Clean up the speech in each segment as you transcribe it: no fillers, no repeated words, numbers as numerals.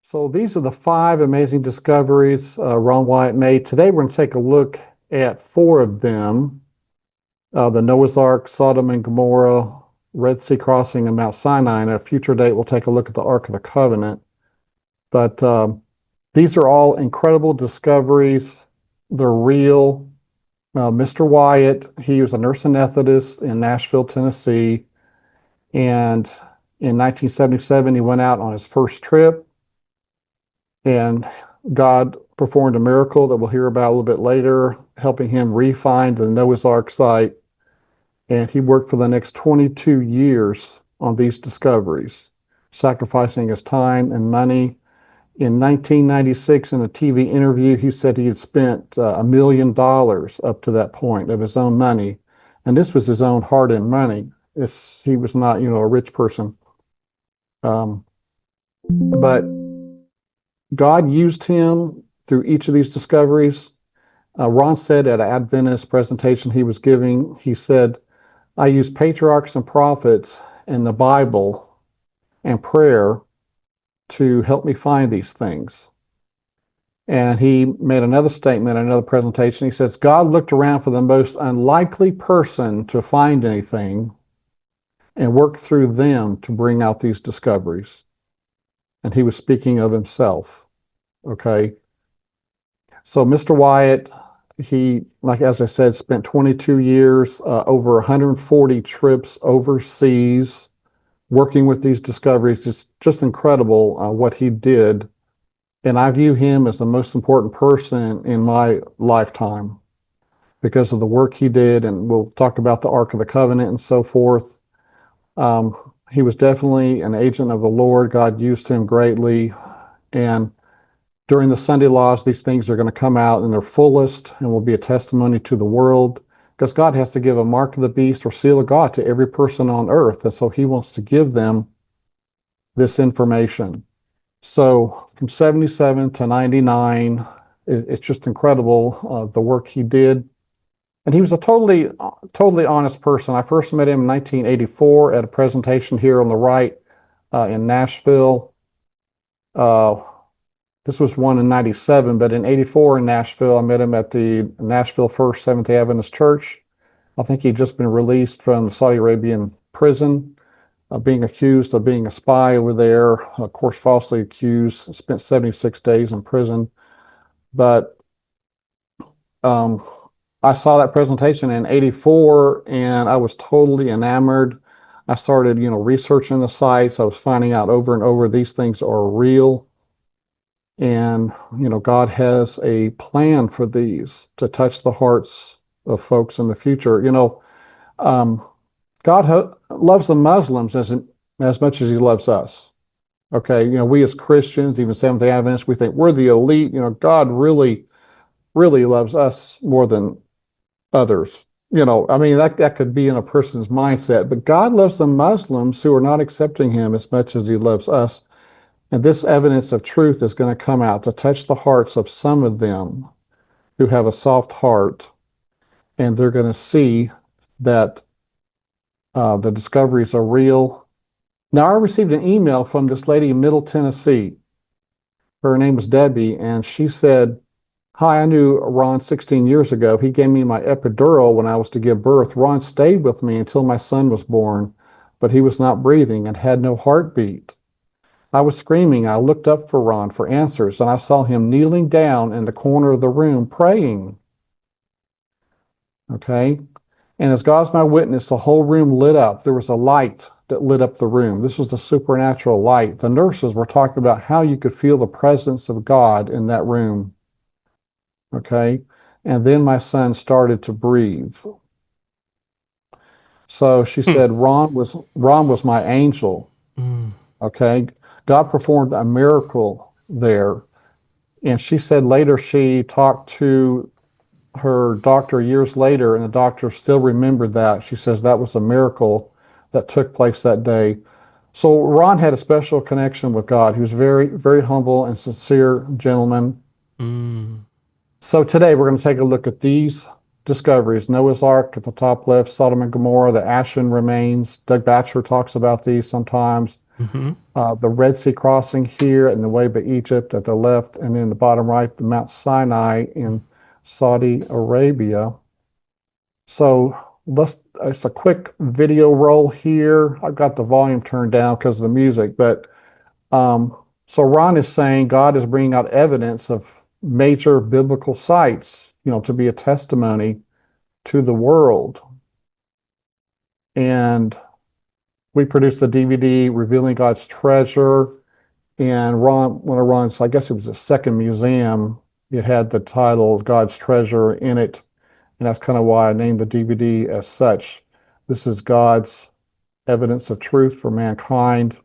So these are the 5 amazing discoveries Ron Wyatt made. Today we're going to take a look at 4 of them. The Noah's Ark, Sodom and Gomorrah, Red Sea crossing, and Mount Sinai. And at a future date, we'll take a look at the Ark of the Covenant. But these are all incredible discoveries. They're real. Mr. Wyatt, he was a nurse anesthetist in Nashville, Tennessee. And in 1977, he went out on his first trip. And God performed a miracle that we'll hear about a little bit later, helping him re-find the Noah's Ark site. And he worked for the next 22 years on these discoveries, sacrificing his time and money. In 1996, in a TV interview, he said he had spent $1 million up to that point of his own money. And this was his own hard-earned money. He was not, a rich person. But God used him through each of these discoveries. Ron said at an Adventist presentation he was giving, he said, I use patriarchs and prophets in the Bible and prayer to help me find these things. And he made another statement in another presentation. He says, God looked around for the most unlikely person to find anything and worked through them to bring out these discoveries. And he was speaking of himself. Okay. So Mr. Wyatt, he, as I said, spent 22 years, over 140 trips overseas, working with these discoveries. It's just incredible what he did. And I view him as the most important person in my lifetime because of the work he did. And we'll talk about the Ark of the Covenant and so forth. He was definitely an agent of the Lord. God used him greatly. And during the Sunday laws, these things are going to come out in their fullest and will be a testimony to the world, because God has to give a mark of the beast or seal of God to every person on earth. And so he wants to give them this information. So from 77 to 99, it's just incredible the work he did. And he was a totally honest person. I first met him in 1984 at a presentation here on the right in Nashville. This was one in 97, but in 84 in Nashville, I met him at the Nashville First Seventh-day Adventist Church. I think he'd just been released from the Saudi Arabian prison, being accused of being a spy over there, of course, falsely accused, spent 76 days in prison. But I saw that presentation in 84 and I was totally enamored. I started, researching the sites. I was finding out over and over these things are real. And, God has a plan for these to touch the hearts of folks in the future. God loves the Muslims as much as he loves us. Okay. We as Christians, even Seventh-day Adventists, we think we're the elite. God really, really loves us more than others. That could be in a person's mindset, but God loves the Muslims who are not accepting him as much as he loves us. And this evidence of truth is going to come out to touch the hearts of some of them who have a soft heart, and they're going to see that the discoveries are real. Now, I received an email from this lady in Middle Tennessee. Her name was Debbie, and she said, hi, I knew Ron 16 years ago. He gave me my epidural when I was to give birth. Ron stayed with me until my son was born, but he was not breathing and had no heartbeat. I was screaming. I looked up for Ron for answers, and I saw him kneeling down in the corner of the room praying. Okay? And as God's my witness, the whole room lit up. There was a light that lit up the room. This was the supernatural light. The nurses were talking about how you could feel the presence of God in that room. Okay? And then my son started to breathe. So she said, Ron was my angel. Okay? God performed a miracle there. And she said later she talked to her doctor years later, and the doctor still remembered that. She says that was a miracle that took place that day. So Ron had a special connection with God. He was very, very humble and sincere gentleman. So today we're going to take a look at these discoveries. Noah's Ark at the top left, Sodom and Gomorrah, the ashen remains. Doug Batchelor talks about these sometimes. Mm-hmm. The Red Sea crossing here and the way by Egypt at the left, and then the bottom right, the Mount Sinai in Saudi Arabia. So it's a quick video roll here. I've got the volume turned down because of the music, but so Ron is saying God is bringing out evidence of major biblical sites, to be a testimony to the world. And we produced the DVD Revealing God's Treasure. And one of Ron's, I guess it was the second museum, it had the title God's Treasure in it. And that's kind of why I named the DVD as such. This is God's evidence of truth for mankind.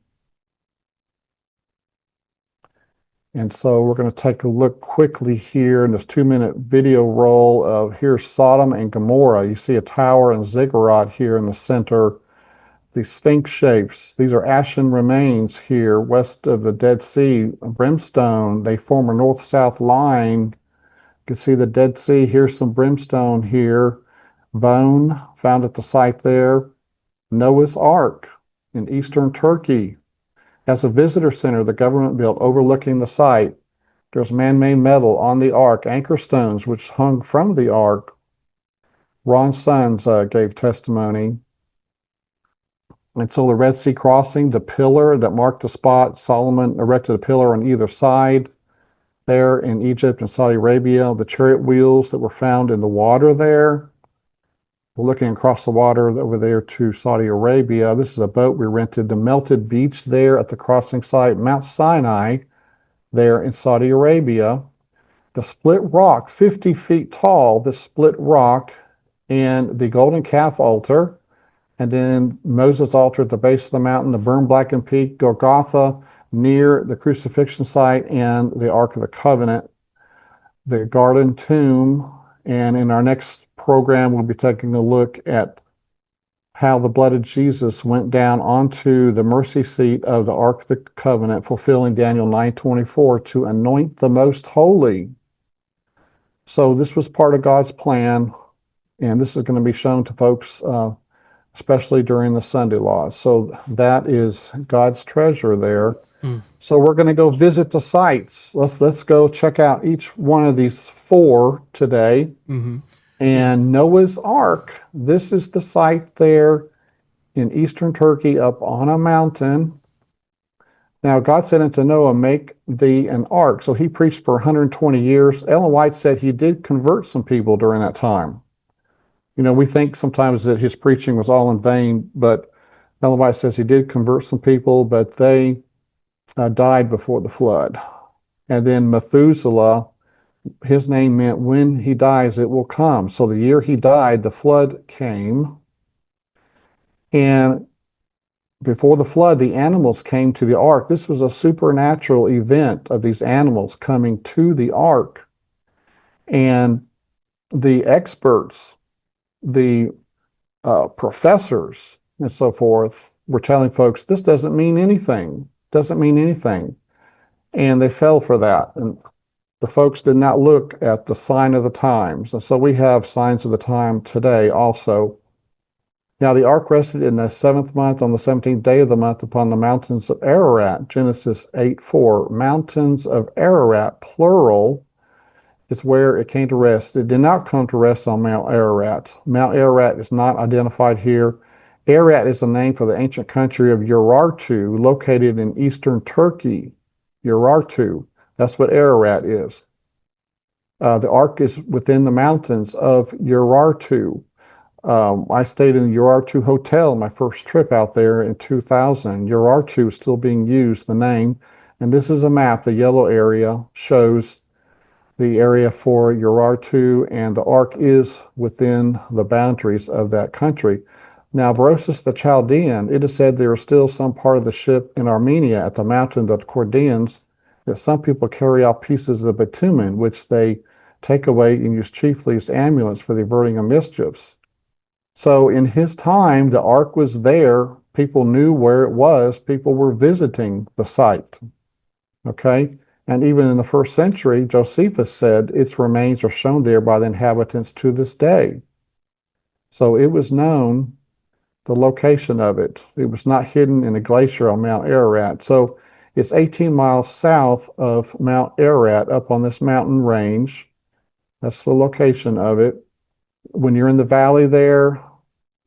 And so we're going to take a look quickly here in this 2-minute video roll of here's Sodom and Gomorrah. You see a tower and ziggurat here in the center. These sphinx shapes, these are ashen remains here west of the Dead Sea, brimstone. They form a north-south line. You can see the Dead Sea. Here's some brimstone here. Bone found at the site there. Noah's Ark in eastern Turkey. As a visitor center, the government built overlooking the site. There's man-made metal on the ark, anchor stones which hung from the ark. Ron's sons gave testimony. And so the Red Sea crossing, the pillar that marked the spot, Solomon erected a pillar on either side there in Egypt and Saudi Arabia. The chariot wheels that were found in the water there. We're looking across the water over there to Saudi Arabia. This is a boat we rented. The melted beach there at the crossing site, Mount Sinai there in Saudi Arabia. The split rock, 50 feet tall, the split rock, and the golden calf altar. And then Moses' altar at the base of the mountain, the burned blackened peak, Golgotha near the crucifixion site, and the Ark of the Covenant, the garden tomb. And in our next program, we'll be taking a look at how the blood of Jesus went down onto the mercy seat of the Ark of the Covenant, fulfilling Daniel 9:24 to anoint the most holy. So this was part of God's plan, and this is going to be shown to folks especially during the Sunday law. So that is God's treasure there. Mm. So we're going to go visit the sites. Let's go check out each one of these 4 today. Mm-hmm. And Noah's Ark, this is the site there in eastern Turkey up on a mountain. Now God said unto Noah, make thee an ark. So he preached for 120 years. Ellen White said he did convert some people during that time. We think sometimes that his preaching was all in vain, but Ellen White says he did convert some people, but they died before the flood. And then Methuselah, his name meant when he dies, it will come. So the year he died, the flood came. And before the flood, the animals came to the ark. This was a supernatural event of these animals coming to the ark. And the experts, the professors and so forth were telling folks, this doesn't mean anything, doesn't mean anything. And they fell for that. And the folks did not look at the sign of the times. And so we have signs of the time today also. Now the ark rested in the 7th month on the 17th day of the month upon the mountains of Ararat, Genesis 8:4. Mountains of Ararat, plural, is where it came to rest. It did not come to rest on Mount Ararat. Mount Ararat is not identified here. Ararat is the name for the ancient country of Urartu, located in eastern Turkey. Urartu, that's what Ararat is. The ark is within the mountains of Urartu. I stayed in the Urartu Hotel my first trip out there in 2000. Urartu is still being used, the name. And this is a map. The yellow area shows the area for Urartu, and the ark is within the boundaries of that country. Now, Berosus the Chaldean, it is said there is still some part of the ship in Armenia at the mountain of the Chaldeans that some people carry out pieces of bitumen, which they take away and use chiefly as amulets for the averting of mischiefs. So in his time, the ark was there. People knew where it was. People were visiting the site. Okay? And even in the 1st century, Josephus said its remains are shown there by the inhabitants to this day. So it was known the location of it. It was not hidden in a glacier on Mount Ararat. So it's 18 miles south of Mount Ararat up on this mountain range. That's the location of it. When you're in the valley there,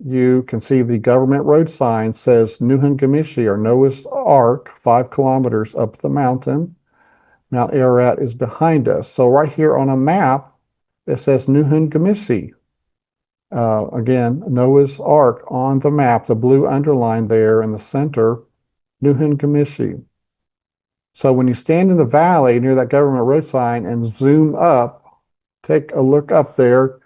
you can see the government road sign says Nuhun Gamishi, or Noah's Ark, 5 kilometers up the mountain. Mount Ararat is behind us. So right here on a map, it says Nuhun Gamishi. Again, Noah's Ark on the map, the blue underline there in the center, Nuhun Gamishi. So when you stand in the valley near that government road sign and zoom up, take a look up there,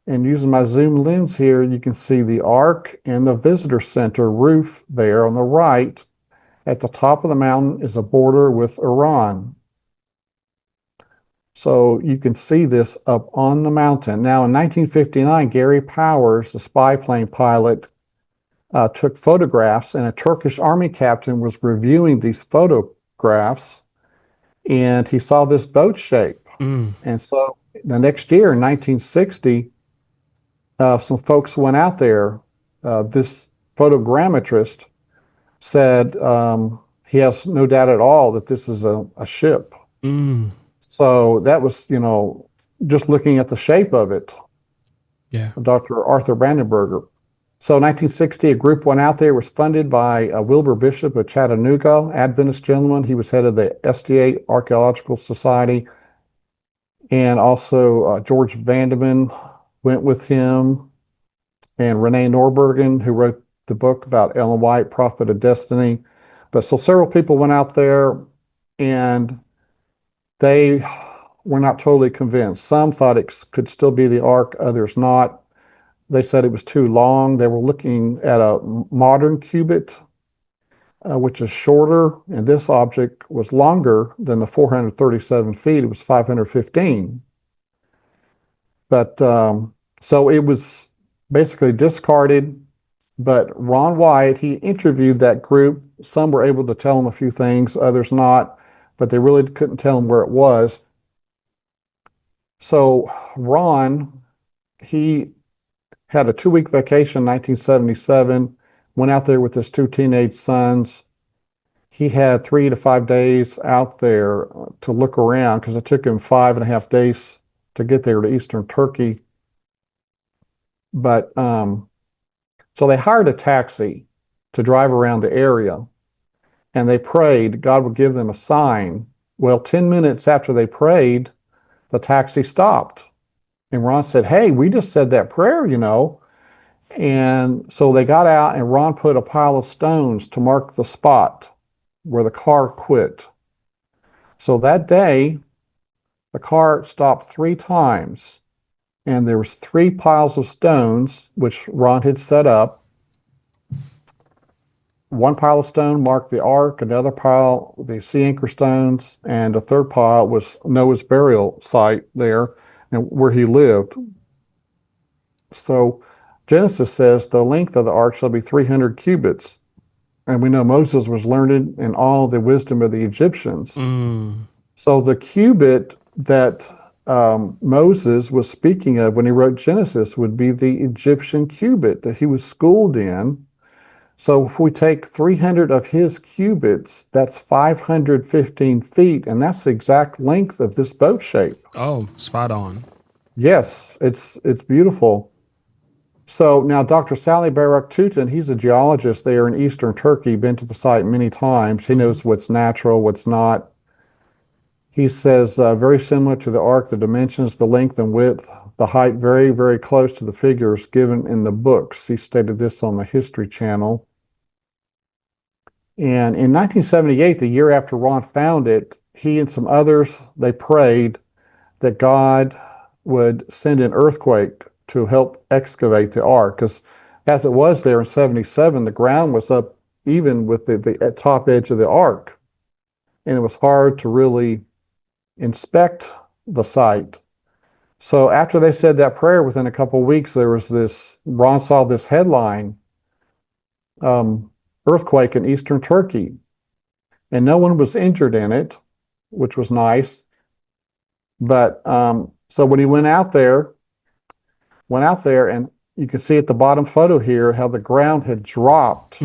and using my zoom lens here, you can see the Ark and the visitor center roof there on the right. At the top of the mountain is a border with Iran. So you can see this up on the mountain. Now in 1959, Gary Powers, the spy plane pilot, took photographs, and a Turkish army captain was reviewing these photographs, and he saw this boat shape. And so the next year, in 1960, some folks went out there. This photogrammetrist said he has no doubt at all that this is a ship. So that was, just looking at the shape of it. Yeah. Dr. Arthur Brandenburger. So 1960, a group went out there, was funded by Wilbur Bishop of Chattanooga, Adventist gentleman. He was head of the SDA Archaeological Society. And also George Vandeman went with him, and Renee Norbergen, who wrote the book about Ellen White, Prophet of Destiny. But so several people went out there, and they were not totally convinced. Some thought it could still be the Ark, others not. They said it was too long. They were looking at a modern cubit, which is shorter, and this object was longer than the 437 feet. It was 515. But so it was basically discarded. But Ron Wyatt, he interviewed that group. Some were able to tell him a few things, others not, but they really couldn't tell him where it was. So Ron, he had a 2-week vacation in 1977, went out there with his 2 teenage sons. He had 3 to 5 days out there to look around, because it took him 5.5 days to get there to Eastern Turkey. But so they hired a taxi to drive around the area, and they prayed God would give them a sign. Well, 10 minutes after they prayed, the taxi stopped. And Ron said, "Hey, we just said that prayer, And so they got out, and Ron put a pile of stones to mark the spot where the car quit. So that day, the car stopped 3 times, and there was 3 piles of stones, which Ron had set up. One pile of stone marked the ark, another pile the sea anchor stones, and a third pile was Noah's burial site there and where he lived. So Genesis says the length of the ark shall be 300 cubits. And we know Moses was learned in all the wisdom of the Egyptians. So the cubit that Moses was speaking of when he wrote Genesis would be the Egyptian cubit that he was schooled in. So if we take 300 of his cubits, that's 515 feet, and that's the exact length of this boat shape. Oh, spot on. Yes, it's beautiful. So now Dr. Sally Barak-Tutin, he's a geologist there in Eastern Turkey, been to the site many times. He knows what's natural, what's not. He says very similar to the ark, the dimensions, the length and width, the height, very, very close to the figures given in the books. He stated this on the History Channel. And in 1978, the year after Ron found it, he and some others, they prayed that God would send an earthquake to help excavate the ark. Because as it was there in 77, the ground was up even with the top edge of the ark. And it was hard to really inspect the site. So after they said that prayer, within a couple of weeks, Ron saw this headline, earthquake in Eastern Turkey. And no one was injured in it, which was nice. But so when he went out there and, you can see at the bottom photo here how the ground had dropped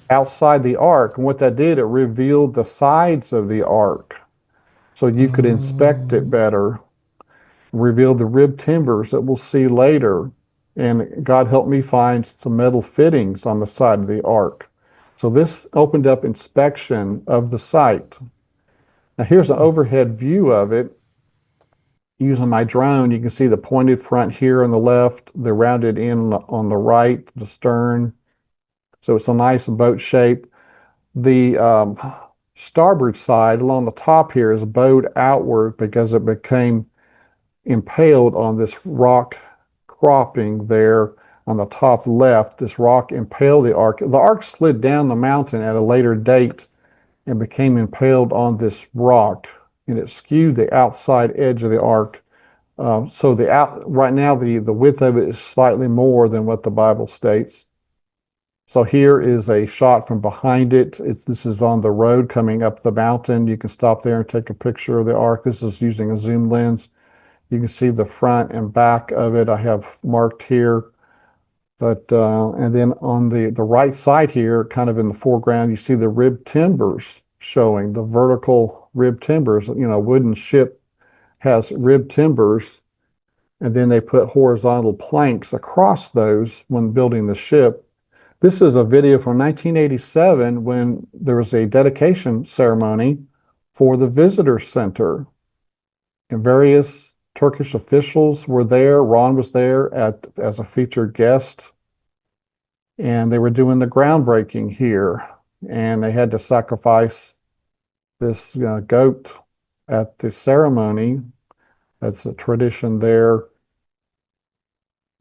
outside the ark. And what that did, it revealed the sides of the ark so you could inspect it better, revealed the rib timbers that we'll see later. And God helped me find some metal fittings on the side of the ark. So this opened up inspection of the site. Now here's an overhead view of it. Using my drone, you can see the pointed front here on the left, the rounded end on the right, the stern. So it's a nice boat shape. The starboard side along the top here is bowed outward because it became impaled on this rock cropping there on the top left. This rock impaled the ark. The ark slid down the mountain at a later date and became impaled on this rock, and it skewed the outside edge of the ark. So right now the width of it is slightly more than what the Bible states. So here is a shot from behind it. This is on the road coming up the mountain. You can stop there and take a picture of the ark. This is using a zoom lens. You can see the front and back of it. I have marked here. But and then on the right side here, kind of in the foreground, you see the rib timbers showing, the vertical rib timbers. You know, wooden ship has rib timbers, and then they put horizontal planks across those when building the ship. This is a video from 1987 when there was a dedication ceremony for the visitor center, and various Turkish officials were there. Ron was there as a featured guest, and they were doing the groundbreaking here, and they had to sacrifice this goat at the ceremony. That's a tradition there.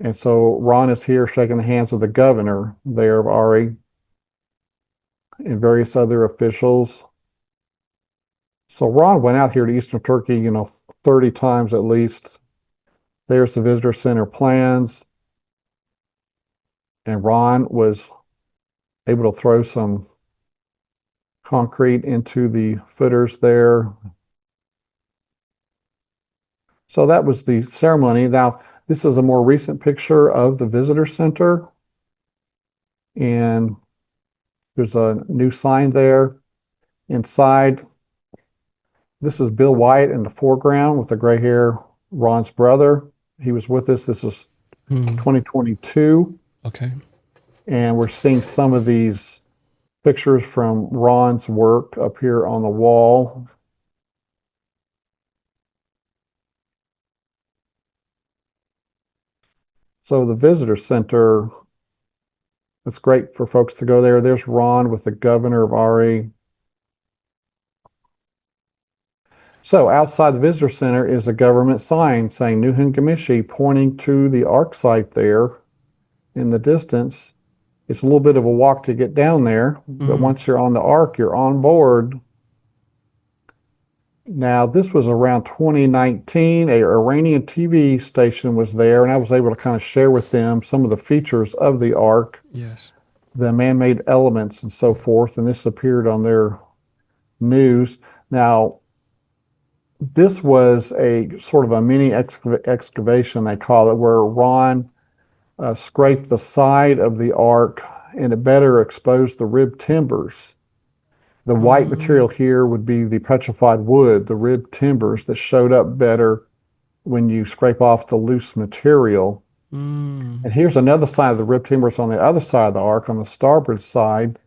And so Ron is here shaking the hands of the governor there of Ari and various other officials. So Ron went out here to Eastern Turkey, 30 times at least. There's the visitor center plans. And Ron was able to throw some concrete into the footers there. So that was the ceremony. Now, this is a more recent picture of the visitor center. And there's a new sign there. Inside, this is Bill Wyatt in the foreground with the gray hair, Ron's brother. He was with us. This is 2022. Okay. And we're seeing some of these pictures from Ron's work up here on the wall. So the visitor center, it's great for folks to go there. There's Ron with the governor of Ari. So outside the visitor center is a government sign saying Nuhin Gamishi, pointing to the ark site there in the distance. It's a little bit of a walk to get down there, but once you're on the ark, you're on board. Now, this was around 2019. An Iranian TV station was there, and I was able to kind of share with them some of the features of the ark, Yes. the man-made elements and so forth, and this appeared on their news. Now, this was a sort of a mini excavation, they call it, where Ron scraped the side of the ark and it better exposed the rib timbers. The white material here would be the petrified wood, the rib timbers that showed up better when you scrape off the loose material. And here's another side of the rib timbers on the other side of the ark, on the starboard side.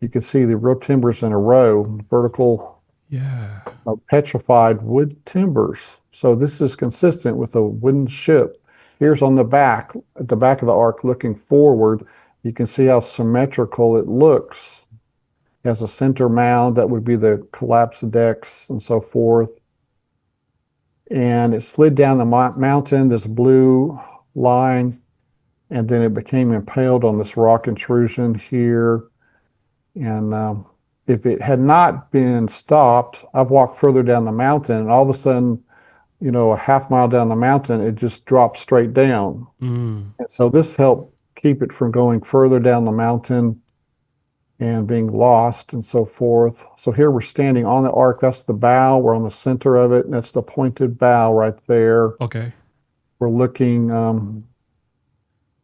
You can see the rib timbers in a row, vertical petrified wood timbers. So this is consistent with a wooden ship. Here's on the back, at the back of the ark looking forward, you can see how symmetrical it looks. It has a center mound that would be the collapsed decks and so forth. And it slid down the mountain, this blue line, and then it became impaled on this rock intrusion here. And if it had not been stopped, I've walked further down the mountain, and all of a sudden, a half mile down the mountain, it just dropped straight down. And so this helped keep it from going further down the mountain and being lost and so forth. So here we're standing on the ark. That's the bow. We're on the center of it, and that's the pointed bow right there. Okay. We're looking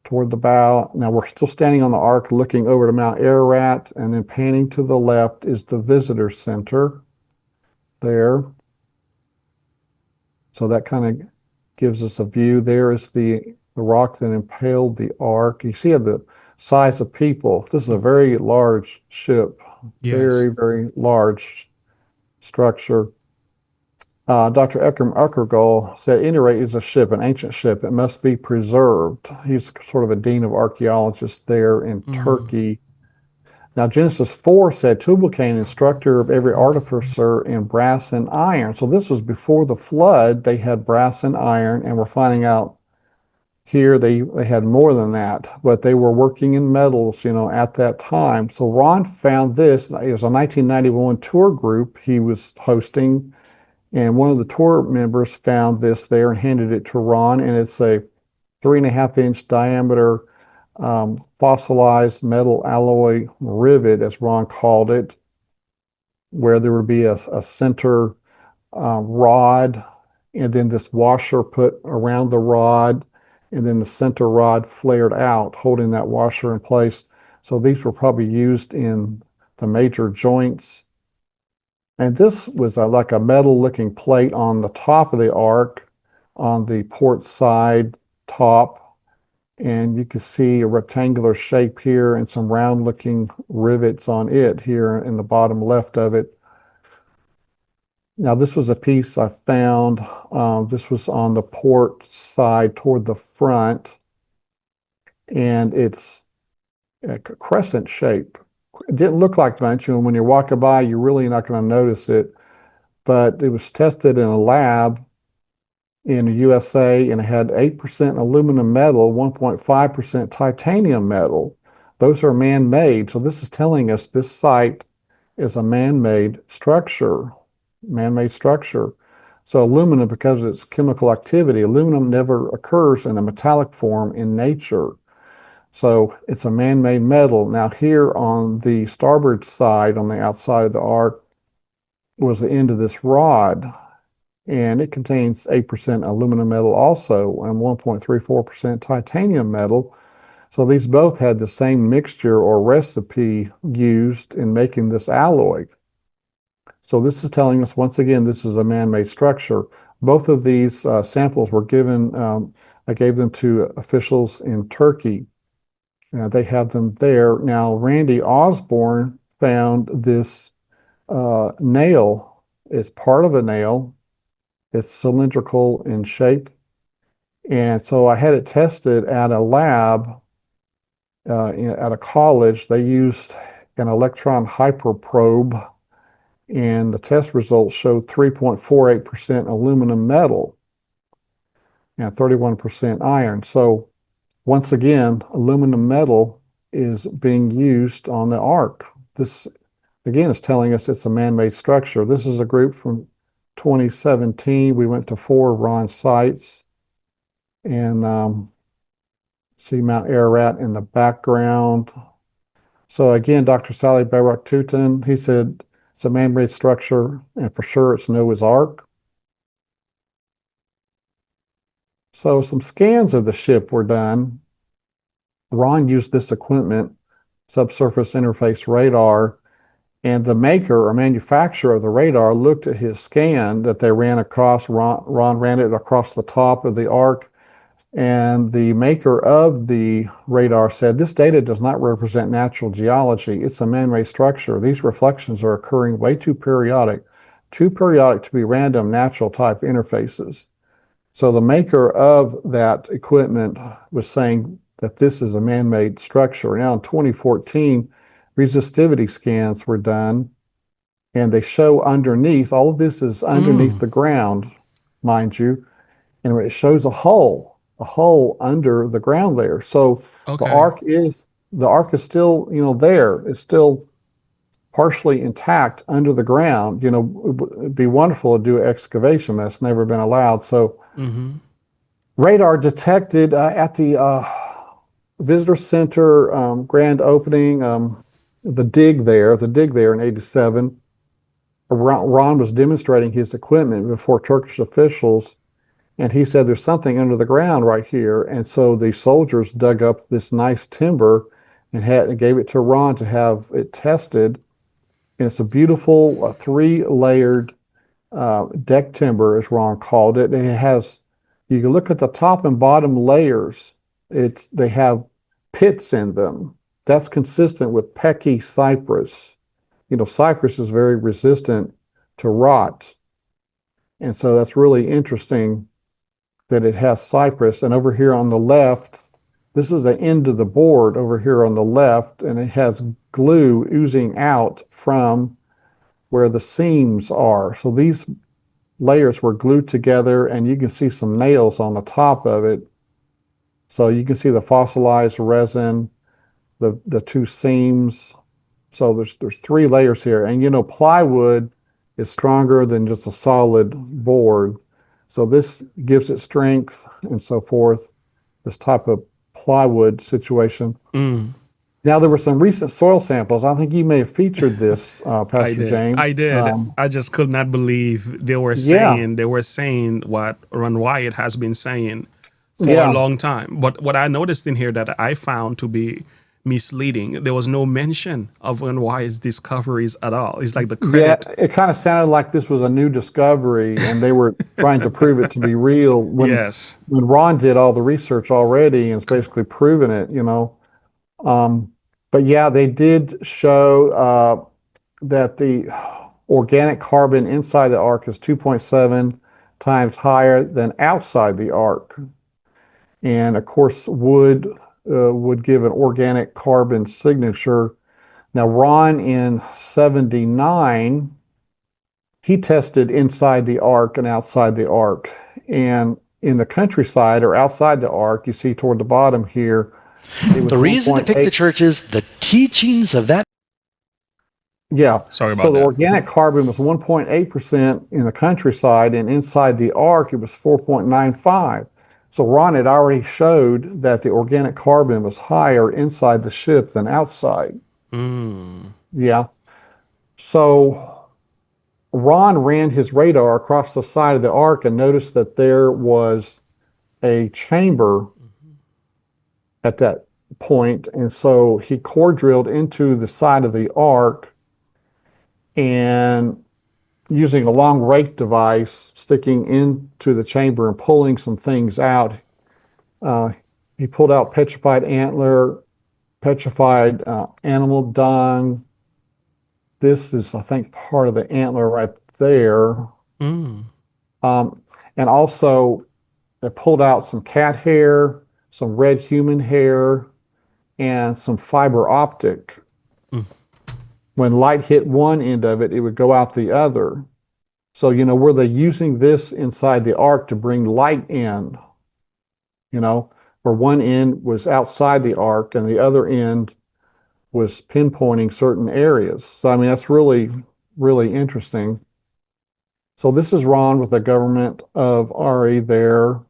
toward the bow. Now we're still standing on the ark looking over to Mount Ararat, and then panning to the left is the visitor center there. So that kind of gives us a view. There is the rock that impaled the ark. You see the size of people. This is a very large ship, Yes. very, very large structure. Dr. Eckergall said, at any rate, it's a ship, an ancient ship. It must be preserved. He's sort of a dean of archaeologists there in Turkey. Now, Genesis 4 said, Tubal-Cain, instructor of every artificer in brass and iron. So this was before the flood. They had brass and iron, and we're finding out here they had more than that, but they were working in metals, at that time. So Ron found this. It was a 1991 tour group he was hosting, and one of the tour members found this there and handed it to Ron, and it's a 3.5-inch diameter fossilized metal alloy rivet, as Ron called it, where there would be a center rod, and then this washer put around the rod, and then the center rod flared out, holding that washer in place. So these were probably used in the major joints. And this was like a metal-looking plate on the top of the ark, on the port side top. And you can see a rectangular shape here and some round-looking rivets on it here in the bottom left of it. Now, this was a piece I found. This was on the port side toward the front, and it's a crescent shape. It didn't look like much, when you're walking by, you're really not going to notice it, but it was tested in a lab in the USA, and it had 8% aluminum metal, 1.5% titanium metal. Those are man-made, so this is telling us this site is a man-made structure. So aluminum, because of its chemical activity, aluminum never occurs in a metallic form in nature. So it's a man-made metal. Now here on the starboard side, on the outside of the ark, was the end of this rod. And it contains 8% aluminum metal also, and 1.34% titanium metal. So these both had the same mixture or recipe used in making this alloy. So this is telling us, once again, this is a man-made structure. Both of these samples were given, I gave them to officials in Turkey. They have them there. Now, Randy Osborne found this nail. It's part of a nail. It's cylindrical in shape. And so I had it tested at a lab at a college. They used an electron hyperprobe, and the test results showed 3.48% aluminum metal and 31% iron. So once again, aluminum metal is being used on the ark. This, again, is telling us it's a man-made structure. This is a group from 2017. We went to 4 Ron sites, and see Mount Ararat in the background. So again, Dr. Sally Barak-Tutin, he said it's a man-made structure, and for sure it's Noah's Ark. So some scans of the ship were done. Ron used this equipment, subsurface interface radar, and the maker or manufacturer of the radar looked at his scan that they ran across. Ron ran it across the top of the ark, and the maker of the radar said, this data does not represent natural geology. It's a man-made structure. These reflections are occurring way too periodic to be random natural type interfaces. So the maker of that equipment was saying that this is a man-made structure. Now in 2014, resistivity scans were done, and they show underneath, all of this is underneath the ground, mind you, and it shows a hole under the ground there. So Okay. the ark is still, there. It's still partially intact under the ground. It'd be wonderful to do excavation. That's never been allowed. So radar detected at the visitor center grand opening, the dig there in '87. Ron was demonstrating his equipment before Turkish officials, And he said, there's something under the ground right here. And so the soldiers dug up this nice timber and gave it to Ron to have it tested. And it's a beautiful three-layered deck timber, as Ron called it. And it has, you can look at the top and bottom layers. They have pits in them. That's consistent with pecky cypress. Cypress is very resistant to rot. And so that's really interesting that it has cypress. And over here on the left, this is the end of the board over here on the left, and it has glue oozing out from where the seams are. So these layers were glued together, and you can see some nails on the top of it. So you can see the fossilized resin, the two seams. So there's three layers here. And plywood is stronger than just a solid board. So this gives it strength and so forth, this type of plywood situation. Now, there were some recent soil samples. I think you may have featured this, Pastor James. I did. I just could not believe they were saying what Ron Wyatt has been saying for a long time. But what I noticed in here that I found to be misleading, there was no mention of Ron Wyatt's discoveries at all. It's like the credit. Yeah, it kind of sounded like this was a new discovery and they were trying to prove it to be real when Ron did all the research already and it's basically proven it, But yeah, they did show that the organic carbon inside the ark is 2.7 times higher than outside the ark. And of course, wood would give an organic carbon signature. Now, Ron in 79, he tested inside the ark and outside the ark. And in the countryside or outside the ark, you see toward the bottom here, the reason to pick the church is the teachings of that. Yeah. Sorry about that. So the that. organic carbon was 1.8% in the countryside, and inside the ark, it was 4.95. So Ron had already showed that the organic carbon was higher inside the ship than outside. Yeah. So Ron ran his radar across the side of the ark and noticed that there was a chamber at that point. And so he core drilled into the side of the ark and using a long rake device, sticking into the chamber and pulling some things out. He pulled out petrified antler, petrified animal dung. This is, I think, part of the antler right there. And also, they pulled out some cat hair, some red human hair, and some fiber optic. When light hit one end of it, it would go out the other. So, were they using this inside the ark to bring light in? Where one end was outside the ark and the other end was pinpointing certain areas. So, that's really, really interesting. So this is Ron with the government of RE there.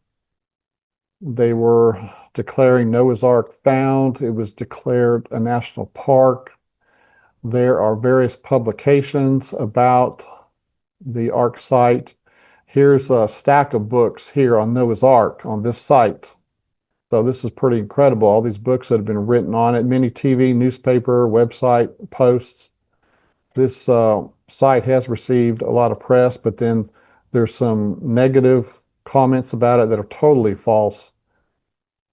They were declaring Noah's Ark found. It was declared a national park. There are various publications about the Ark site. Here's a stack of books here on Noah's Ark on this site. So this is pretty incredible. All these books that have been written on it, many TV, newspaper, website posts. This site has received a lot of press, but then there's some negative comments about it that are totally false.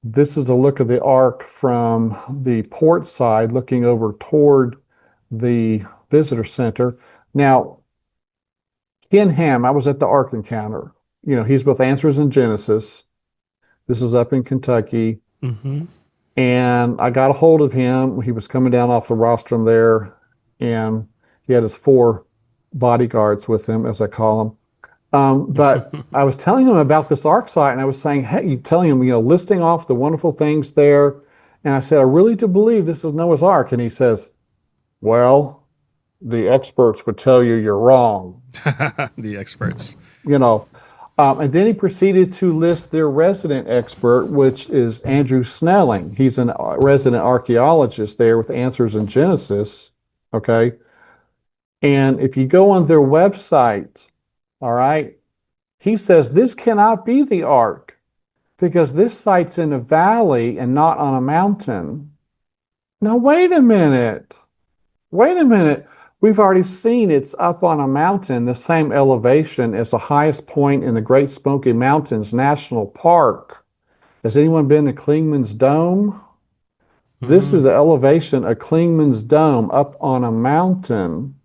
This is a look of the Ark from the port side, looking over toward the visitor center. Now, Ken Ham, I was at the Ark Encounter. He's with Answers in Genesis. This is up in Kentucky. And I got a hold of him. He was coming down off the rostrum there, and he had his 4 bodyguards with him, as I call them. But I was telling him about this Ark site, and I was saying, hey, telling him, listing off the wonderful things there. And I said, I really do believe this is Noah's Ark. And he says, well, the experts would tell you you're wrong. The experts. And then he proceeded to list their resident expert, which is Andrew Snelling. He's a resident archaeologist there with Answers in Genesis. Okay. And if you go on their website, all right, He says this cannot be the ark because this site's in a valley and not on a mountain. Now, wait a minute. Wait a minute. We've already seen it's up on a mountain, the same elevation as the highest point in the Great Smoky Mountains National Park. Has anyone been to Clingman's Dome? This is the elevation of Clingman's Dome up on a mountain.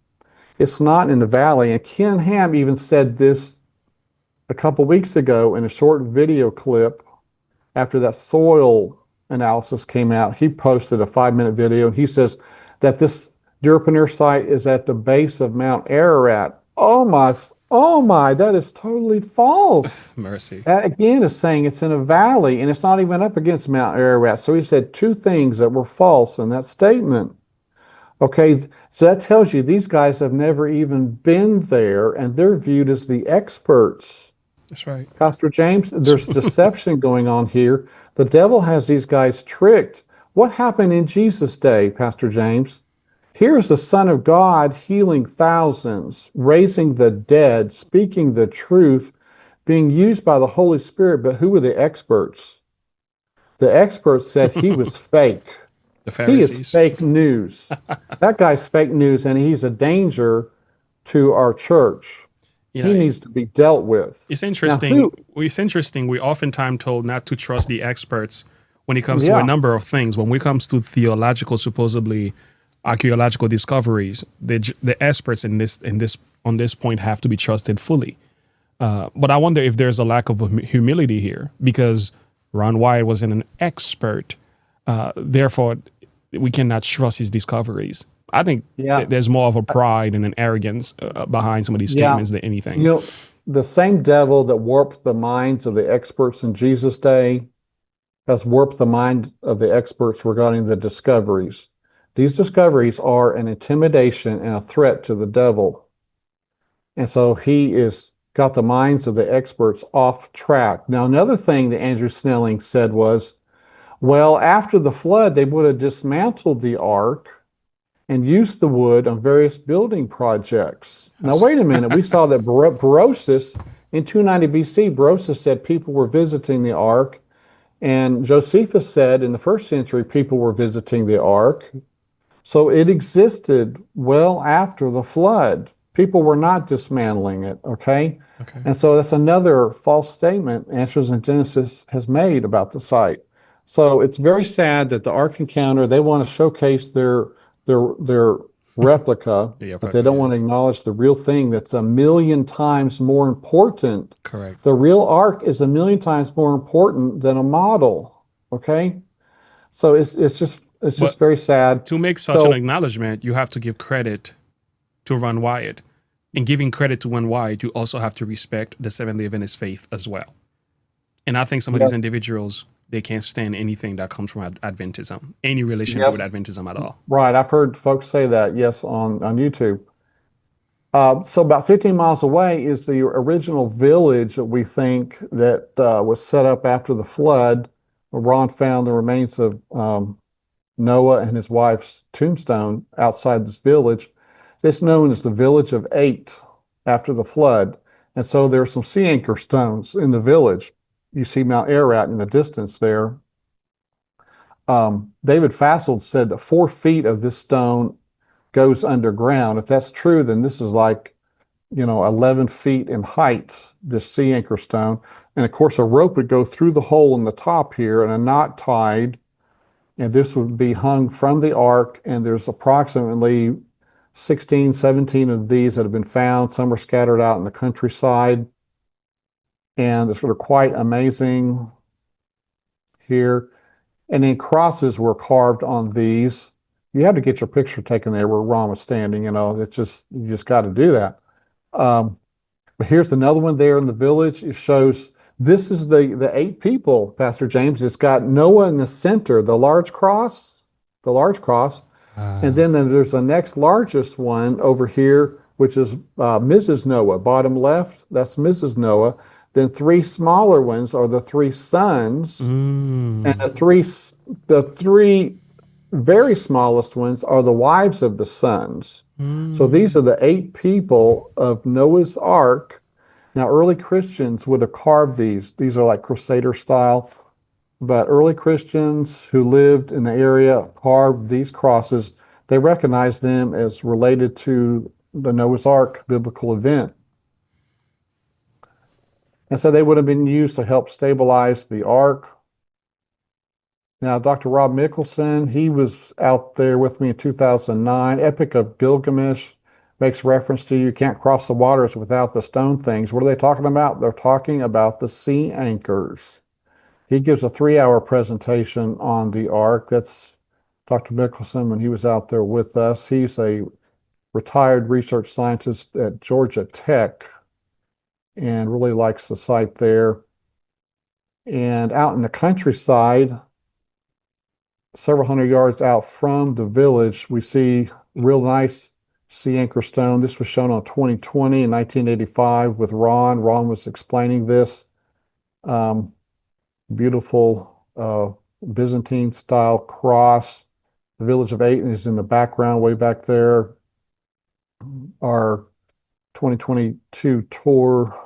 It's not in the valley. And Ken Ham even said this a couple weeks ago in a short video clip after that soil analysis came out. He posted a 5-minute video, and he says that this Durpiner site is at the base of Mount Ararat. Oh my, that is totally false. Mercy. That again is saying it's in a valley, and it's not even up against Mount Ararat. So he said two things that were false in that statement. Okay, so that tells you these guys have never even been there, and they're viewed as the experts. That's right. Pastor James, there's deception going on here. The devil has these guys tricked. What happened in Jesus' day, Pastor James? Here's the Son of God healing thousands, raising the dead, speaking the truth, being used by the Holy Spirit. But who were the experts? The experts said he was fake. The Pharisees. He is fake news. That guy's fake news, and he's a danger to our church. He needs to be dealt with. It's interesting. It's interesting. We're oftentimes told not to trust the experts when it comes to a number of things. When it comes to theological, supposedly archaeological discoveries, the experts on this point have to be trusted fully. But I wonder if there's a lack of humility here, because Ron Wyatt wasn't an expert. Therefore, we cannot trust his discoveries. I think there's more of a pride and an arrogance behind some of these statements than anything. You know, the same devil that warped the minds of the experts in Jesus' day has warped the mind of the experts regarding the discoveries. These discoveries are an intimidation and a threat to the devil. And so he is got the minds of the experts off track. Now, another thing that Andrew Snelling said was, well, after the flood, they would have dismantled the ark and used the wood on various building projects. Now, wait a minute. We saw that Berosus, in 290 BC, Berosus said people were visiting the ark. And Josephus said in the first century, people were visiting the ark. So it existed well after the flood. People were not dismantling it, okay? And so that's another false statement Answers in Genesis has made about the site. So it's very sad that the Ark Encounter, they want to showcase their replica, but they don't want to acknowledge the real thing that's 1,000,000 times more important. Correct. The real Ark is 1,000,000 times more important than a model, okay? So it's just very sad. To make such an acknowledgement, you have to give credit to Ron Wyatt. And giving credit to Ron Wyatt, you also have to respect the Seventh-day Adventist faith as well. And I think some of these individuals, they can't stand anything that comes from Adventism, any relationship with Adventism at all. Right. I've heard folks say that, yes, on YouTube. So about 15 miles away is the original village that we think that was set up after the flood, where Ron found the remains of Noah and his wife's tombstone outside this village. It's known as the Village of 8 after the flood. And so there are some sea anchor stones in the village. You see Mount Ararat in the distance there. David Fassel said that 4 feet of this stone goes underground. If that's true, then this is like, 11 feet in height, this sea anchor stone. And of course, a rope would go through the hole in the top here and a knot tied. And this would be hung from the ark. And there's approximately 16, 17 of these that have been found. Some are scattered out in the countryside. And it's quite amazing here. And then crosses were carved on these. You had to get your picture taken there where Ron was standing. You just got to do that. But here's another one there in the village. It shows this is the 8 people, Pastor James. It's got Noah in the center, the large cross. And then there's the next largest one over here, which is Mrs. Noah, bottom left. That's Mrs. Noah. Then 3 smaller ones are the 3 sons, and the three very smallest ones are the wives of the sons. So these are the 8 people of Noah's Ark. Now, early Christians would have carved these. These are like Crusader style, but early Christians who lived in the area carved these crosses. They recognized them as related to the Noah's Ark biblical event. And so they would have been used to help stabilize the ark. Now, Dr. Rob Mickelson, he was out there with me in 2009. Epic of Gilgamesh makes reference to you can't cross the waters without the stone things. What are they talking about? They're talking about the sea anchors. He gives a 3-hour presentation on the ark. That's Dr. Mickelson when he was out there with us. He's a retired research scientist at Georgia Tech and really likes the site there. And out in the countryside, several hundred yards out from the village, we see real nice sea anchor stone. This was shown on 2020 in 1985 with Ron. Ron was explaining this. Beautiful Byzantine style cross. The village of Ayton is in the background, way back there. Our 2022 tour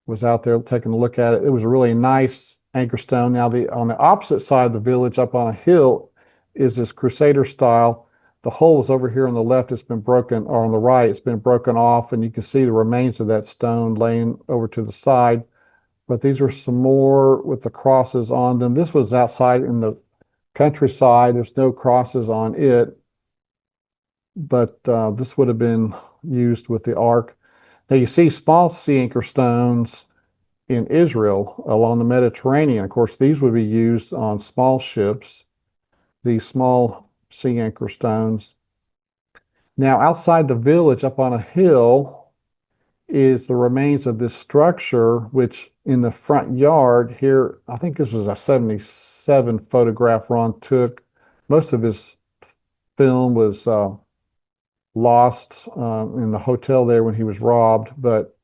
was out there taking a look at it. It was a really nice anchor stone. Now, on the opposite side of the village, up on a hill, is this Crusader style. The hole is over here on the left. It's been broken, or on the right, it's been broken off, and you can see the remains of that stone laying over to the side. But these are some more with the crosses on them. This was outside in the countryside. There's no crosses on it, but this would have been used with the ark. Now you see small sea anchor stones in Israel along the Mediterranean. Of course, these would be used on small ships, these small sea anchor stones. Now, outside the village, up on a hill, is the remains of this structure, which in the front yard here, I think this was a 77 photograph Ron took. Most of his film was lost in the hotel there when he was robbed, but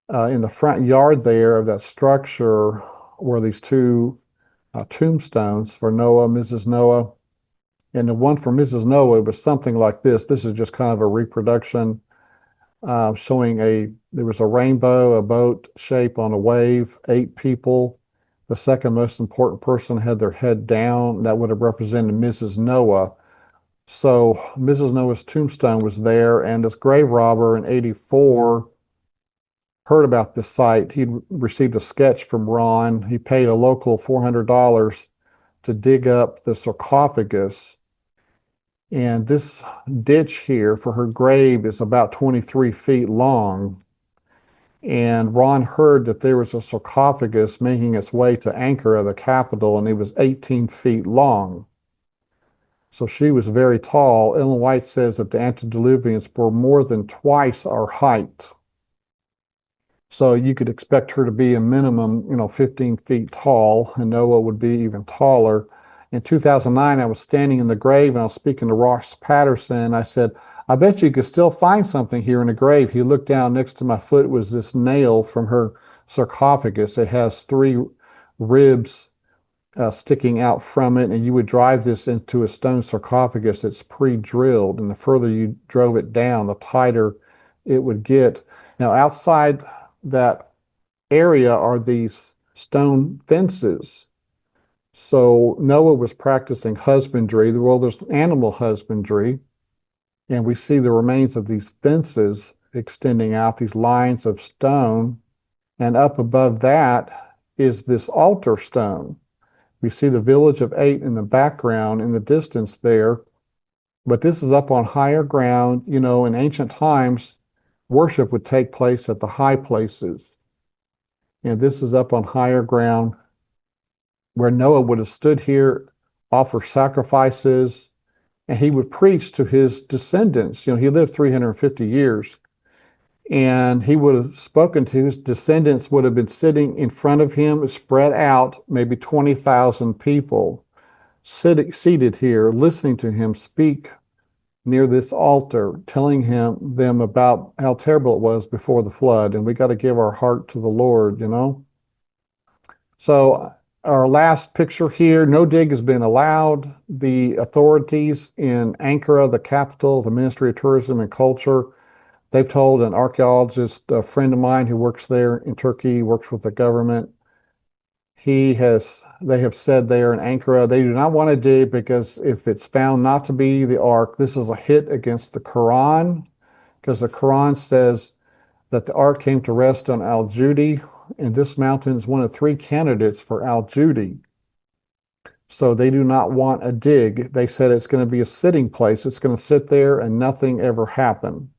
in the front yard there of that structure were these two tombstones for Noah, Mrs. Noah. And the one for Mrs. Noah was something like this. This is just kind of a reproduction showing there was a rainbow, a boat shape on a wave, 8 people. The second most important person had their head down. That would have represented Mrs. Noah. So Mrs. Noah's tombstone was there, and this grave robber in 84 heard about this site. He'd received a sketch from Ron. He paid a local $400 to dig up the sarcophagus. And this ditch here for her grave is about 23 feet long. And Ron heard that there was a sarcophagus making its way to Ankara, the capital, and it was 18 feet long. So she was very tall. Ellen White says that the antediluvians were more than twice our height. So you could expect her to be a minimum, 15 feet tall, and Noah would be even taller. In 2009, I was standing in the grave and I was speaking to Ross Patterson. I said, I bet you could still find something here in the grave. He looked down. Next to my foot was this nail from her sarcophagus. It has 3 ribs sticking out from it, and you would drive this into a stone sarcophagus that's pre-drilled, and the further you drove it down, the tighter it would get. Now, outside that area are these stone fences. So Noah was practicing husbandry. Well, there's animal husbandry, and we see the remains of these fences extending out, these lines of stone, and up above that is this altar stone. We see the village of 8 in the background in the distance there, but this is up on higher ground. In ancient times, worship would take place at the high places. And this is up on higher ground where Noah would have stood here, offer sacrifices, and he would preach to his descendants. He lived 350 years. And he would have spoken to his descendants, would have been sitting in front of him, spread out, maybe 20,000 people seated here, listening to him speak near this altar, telling them about how terrible it was before the flood. And we got to give our heart to the Lord. So our last picture here, no dig has been allowed. The authorities in Ankara, the capital, the Ministry of Tourism and Culture, They've told an archaeologist, a friend of mine who works there in Turkey, works with the government. They have said there in Ankara, they do not want to dig because if it's found not to be the ark, this is a hit against the Quran, because the Quran says that the ark came to rest on Al Judi, and this mountain is one of 3 candidates for Al Judi. So they do not want a dig. They said it's going to be a sitting place. It's going to sit there and nothing ever happen.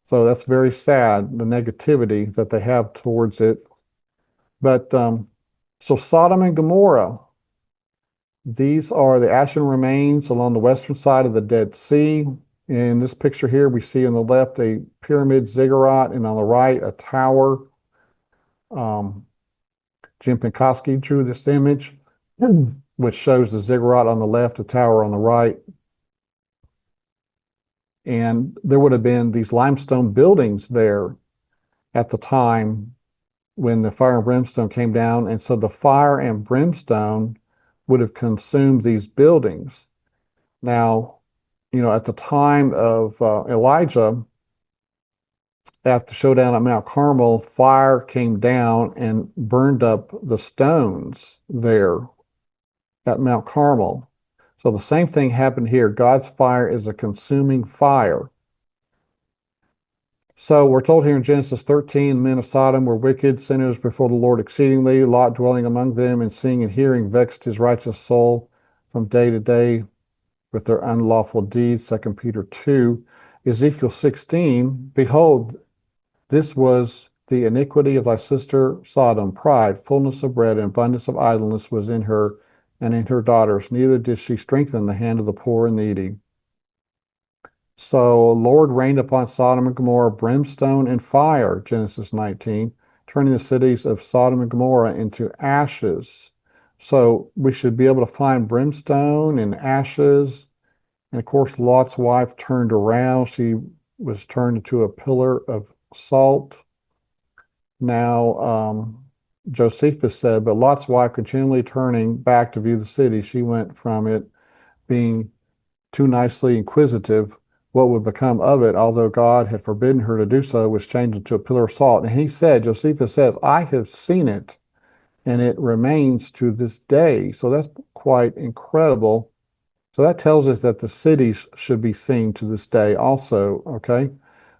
So that's very sad, the negativity that they have towards it. But so Sodom and Gomorrah, these are the ashen remains along the western side of the Dead Sea. In this picture here, we see on the left a pyramid ziggurat, and on the right, a tower. Jim Pinkoski drew this image, which shows the ziggurat on the left, a tower on the right. And there would have been these limestone buildings there at the time when the fire and brimstone came down. And so the fire and brimstone would have consumed these buildings. Now, at the time of Elijah, at the showdown at Mount Carmel, fire came down and burned up the stones there at Mount Carmel. So the same thing happened here. God's fire is a consuming fire. So we're told here in Genesis 13, men of Sodom were wicked, sinners before the Lord exceedingly. Lot dwelling among them and seeing and hearing vexed his righteous soul from day to day with their unlawful deeds. 2 Peter 2. Ezekiel 16, behold, this was the iniquity of thy sister Sodom. Pride, fullness of bread, and abundance of idleness was in her and in her daughters. Neither did she strengthen the hand of the poor and needy. So Lord rained upon Sodom and Gomorrah brimstone and fire, Genesis 19, turning the cities of Sodom and Gomorrah into ashes. So we should be able to find brimstone and ashes. And of course, Lot's wife turned around. She was turned into a pillar of salt. Now, Josephus said, but Lot's wife continually turning back to view the city, she went from it being too nicely inquisitive. What would become of it, although God had forbidden her to do so, was changed into a pillar of salt. And he said, Josephus says, I have seen it, and it remains to this day. So that's quite incredible. So that tells us that the cities should be seen to this day also, okay?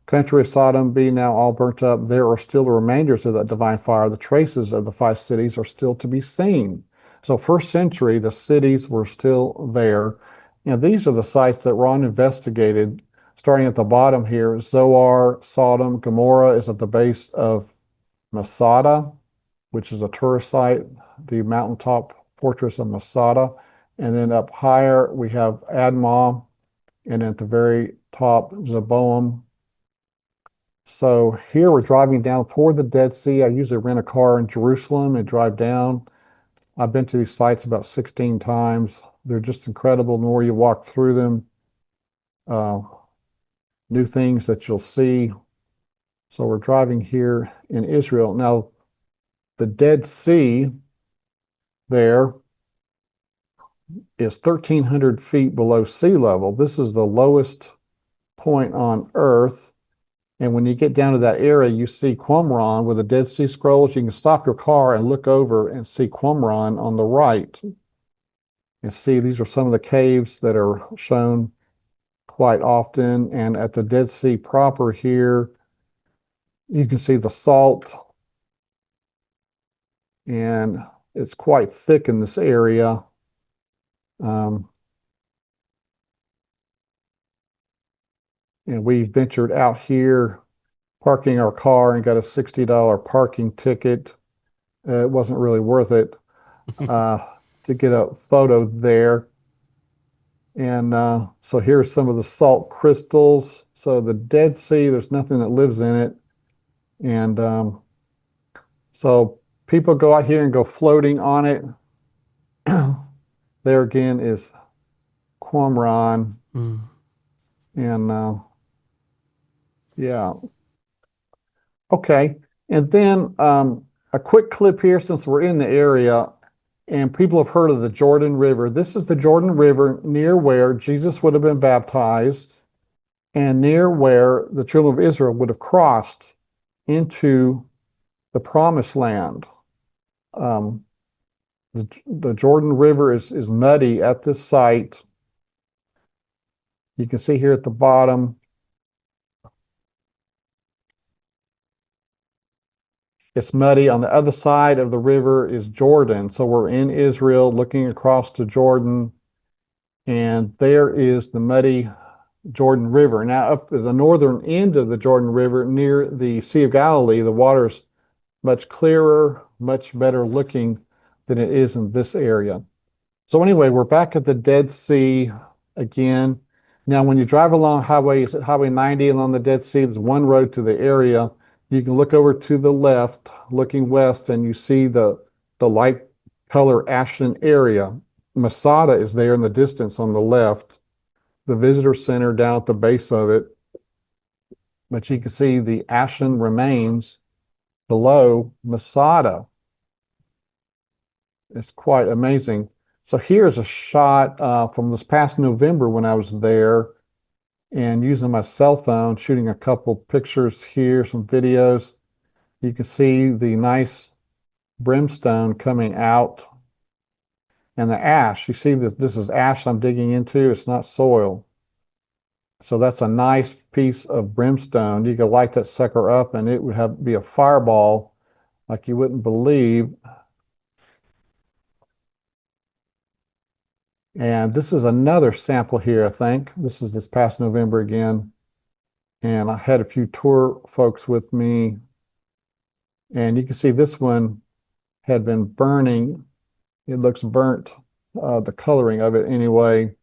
Country of Sodom being now all burnt up, there are still the remainders of that divine fire. The traces of the 5 cities are still to be seen. So first century, the cities were still there. And these are the sites that Ron investigated. Starting at the bottom here, Zoar, Sodom, Gomorrah is at the base of Masada, which is a tourist site, the mountaintop fortress of Masada. And then up higher, we have Admah, and at the very top, Zeboim. So here we're driving down toward the Dead Sea. I usually rent a car in Jerusalem and drive down. I've been to these sites about 16 times. They're just incredible. The more you walk through them, new things that you'll see. So we're driving here in Israel. Now, the Dead Sea there is 1,300 feet below sea level. This is the lowest point on Earth. And when you get down to that area, you see Qumran with the Dead Sea Scrolls. You can stop your car and look over and see Qumran on the right. And see, these are some of the caves that are shown quite often. And at the Dead Sea proper here, you can see the salt. And it's quite thick in this area. And we ventured out here, parking our car, and got a $60 parking ticket. It wasn't really worth it to get a photo there. And so here's some of the salt crystals. So the Dead Sea, there's nothing that lives in it. And so people go out here and go floating on it. There again is Qumran. And yeah. Okay. And then a quick clip here since we're in the area and people have heard of the Jordan River. This is the Jordan River near where Jesus would have been baptized. and near where the children of Israel would have crossed into the promised land. The Jordan River is muddy at this site. You can see here at the bottom, it's muddy. On the other side of the river is Jordan. So we're in Israel looking across to Jordan, and there is the muddy Jordan River. Now, up at the northern end of the Jordan River, near the Sea of Galilee, the water's much clearer, much better looking than it is in this area. So anyway, we're back at the Dead Sea again. Now, when you drive along Highway 90 along the Dead Sea, there's one road to the area. You can look over to the left, looking west, and you see the light color ashen area. Masada is there in the distance on the left, the visitor center down at the base of it. But you can see the ashen remains below Masada. It's quite amazing. So here's a shot from this past November when I was there, and using my cell phone, shooting a couple pictures here, some videos. You can see the nice brimstone coming out and the ash. You see that this is ash I'm digging into. It's not soil. So that's a nice piece of brimstone. You could light that sucker up and it would be a fireball like you wouldn't believe. And this is another sample here, I think. This is this past November again. And I had a few tour folks with me. And you can see this one had been burning. It looks burnt, the coloring of it anyway.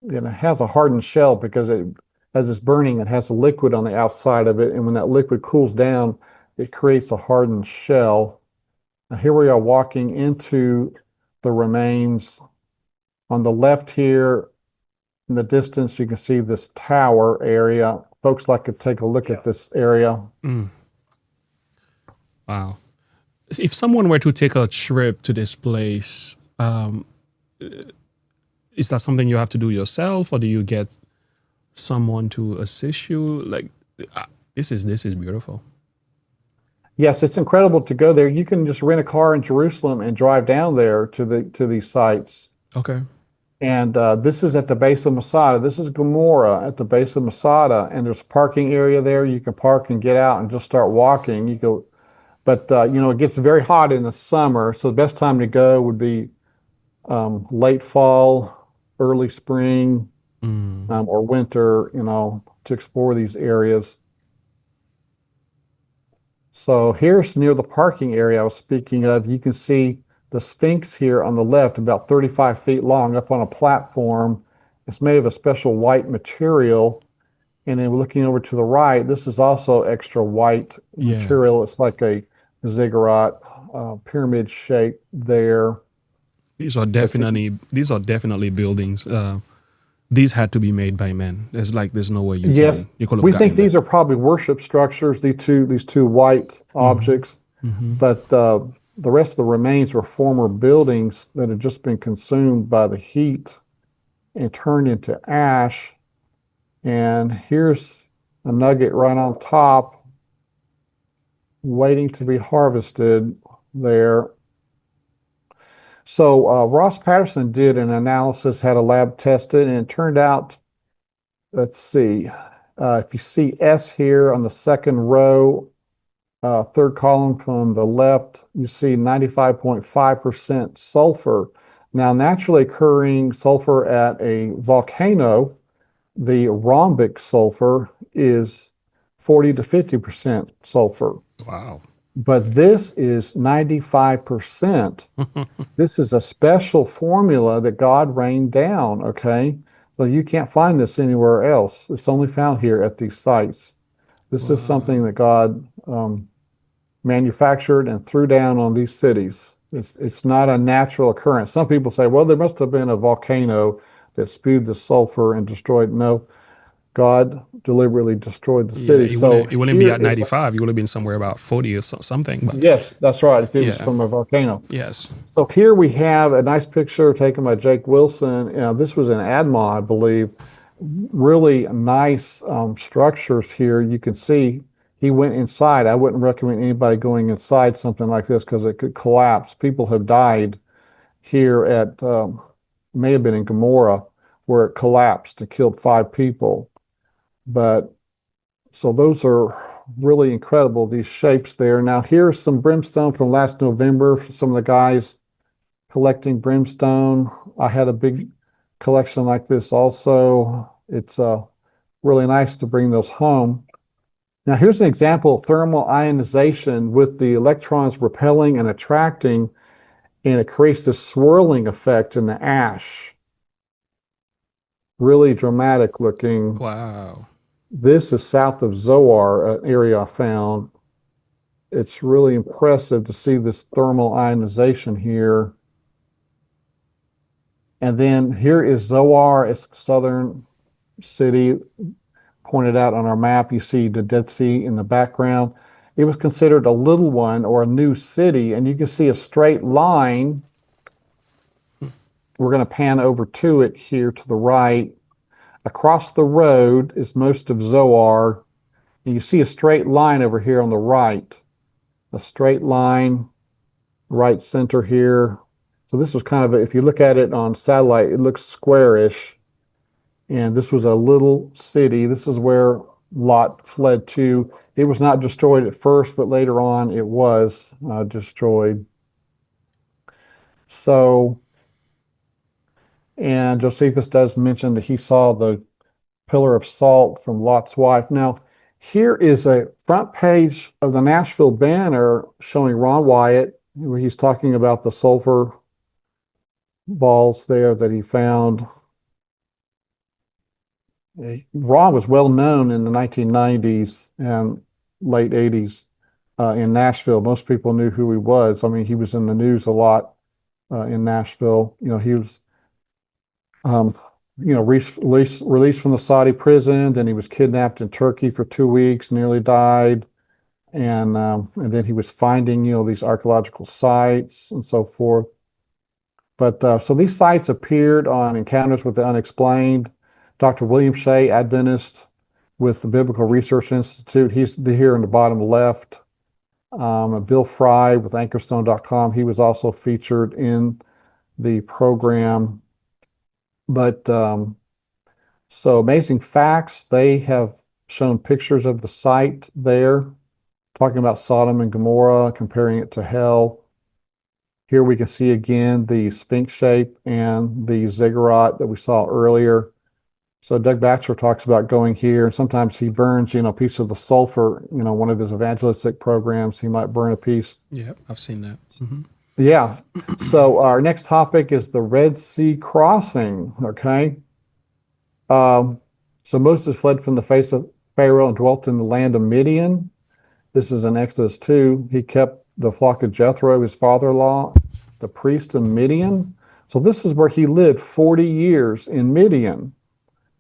And it has a hardened shell because as it's burning, it has a liquid on the outside of it. And when that liquid cools down, it creates a hardened shell. Now here we are walking into the remains. On the left here, in the distance, you can see this tower area. Folks like to take a look at this area. Wow. If someone were to take a trip to this place, is that something you have to do yourself, or do you get someone to assist you? Like, this is beautiful. Yes, it's incredible to go there. You can just rent a car in Jerusalem and drive down there to these sites. Okay. And this is at the base of Masada. This is Gomorrah at the base of Masada, and there's a parking area there. You can park and get out and just start walking. You go, but it gets very hot in the summer, so the best time to go would be late fall, early spring, or winter. To explore these areas. So here's near the parking area I was speaking of. You can see the Sphinx here on the left, about 35 feet long, up on a platform. It's made of a special white material. And then looking over to the right, this is also extra white material. It's like a ziggurat, pyramid shape there. These are definitely buildings. These had to be made by men. There's no way you could have we think these are probably worship structures, these two white objects. But the rest of the remains were former buildings that had just been consumed by the heat and turned into ash. And here's a nugget right on top, waiting to be harvested there. So Ross Patterson did an analysis, had a lab tested, and it turned out, let's see, if you see S here on the second row, third column from the left, you see 95.5% sulfur. Now, naturally occurring sulfur at a volcano, the rhombic sulfur is 40 to 50% sulfur. Wow. But this is 95%. This is a special formula that God rained down, okay? So you can't find this anywhere else. It's only found here at these sites. This is something that God manufactured and threw down on these cities. It's not a natural occurrence. Some people say, well, there must have been a volcano that spewed the sulfur and destroyed. No, God deliberately destroyed the city. It wouldn't be at 95. You would have been somewhere about 40 or something. But yes, that's right. If it was from a volcano. Yes. So here we have a nice picture taken by Jake Wilson. This was in Adma, I believe. really nice structures here. You can see he went inside. I wouldn't recommend anybody going inside something like this because it could collapse. People have died here at, may have been in Gomorrah, where it collapsed and killed 5 people. But so those are really incredible, these shapes there. Now here's some brimstone from last November. Some of the guys collecting brimstone. I had a big collection like this also. It's really nice to bring those home. Now here's an example of thermal ionization with the electrons repelling and attracting, and it creates this swirling effect in the ash. Really dramatic looking. Wow. This is south of Zoar, an area I found. It's really impressive to see this thermal ionization here. And then here is Zoar. It's a southern city pointed out on our map. You see the Dead Sea in the background. It was considered a little one or a new city, and you can see a straight line. We're going to pan over to it here to the right. Across the road is most of Zoar, and you see a straight line over here on the right. A straight line, right center here. So this was kind of, if you look at it on satellite, it looks squarish. And this was a little city. This is where Lot fled to. It was not destroyed at first, but later on it was destroyed. So, and Josephus does mention that he saw the pillar of salt from Lot's wife. Now, here is a front page of the Nashville Banner showing Ron Wyatt, where he's talking about the sulfur balls there that he found. Ron was well known in the 1990s and late 80s in Nashville. Most people knew who he was. I mean, he was in the news a lot in Nashville. You know, he was, released from the Saudi prison. Then he was kidnapped in Turkey for 2 weeks, nearly died. And then he was finding, these archaeological sites and so forth. But so these sites appeared on Encounters with the Unexplained. Dr. William Shea, Adventist with the Biblical Research Institute. He's here in the bottom left. Bill Fry with anchorstone.com. He was also featured in the program. But so Amazing Facts, they have shown pictures of the site there, talking about Sodom and Gomorrah, comparing it to hell. Here we can see again the Sphinx shape and the ziggurat that we saw earlier. So Doug Batchelor talks about going here, and sometimes he burns, a piece of the sulfur, one of his evangelistic programs, he might burn a piece. Yeah, I've seen that. Mm-hmm. Yeah. So our next topic is the Red Sea crossing, okay? So Moses fled from the face of Pharaoh and dwelt in the land of Midian. This is in Exodus 2. He kept the flock of Jethro, his father-in-law, the priest of Midian. So this is where he lived 40 years in Midian.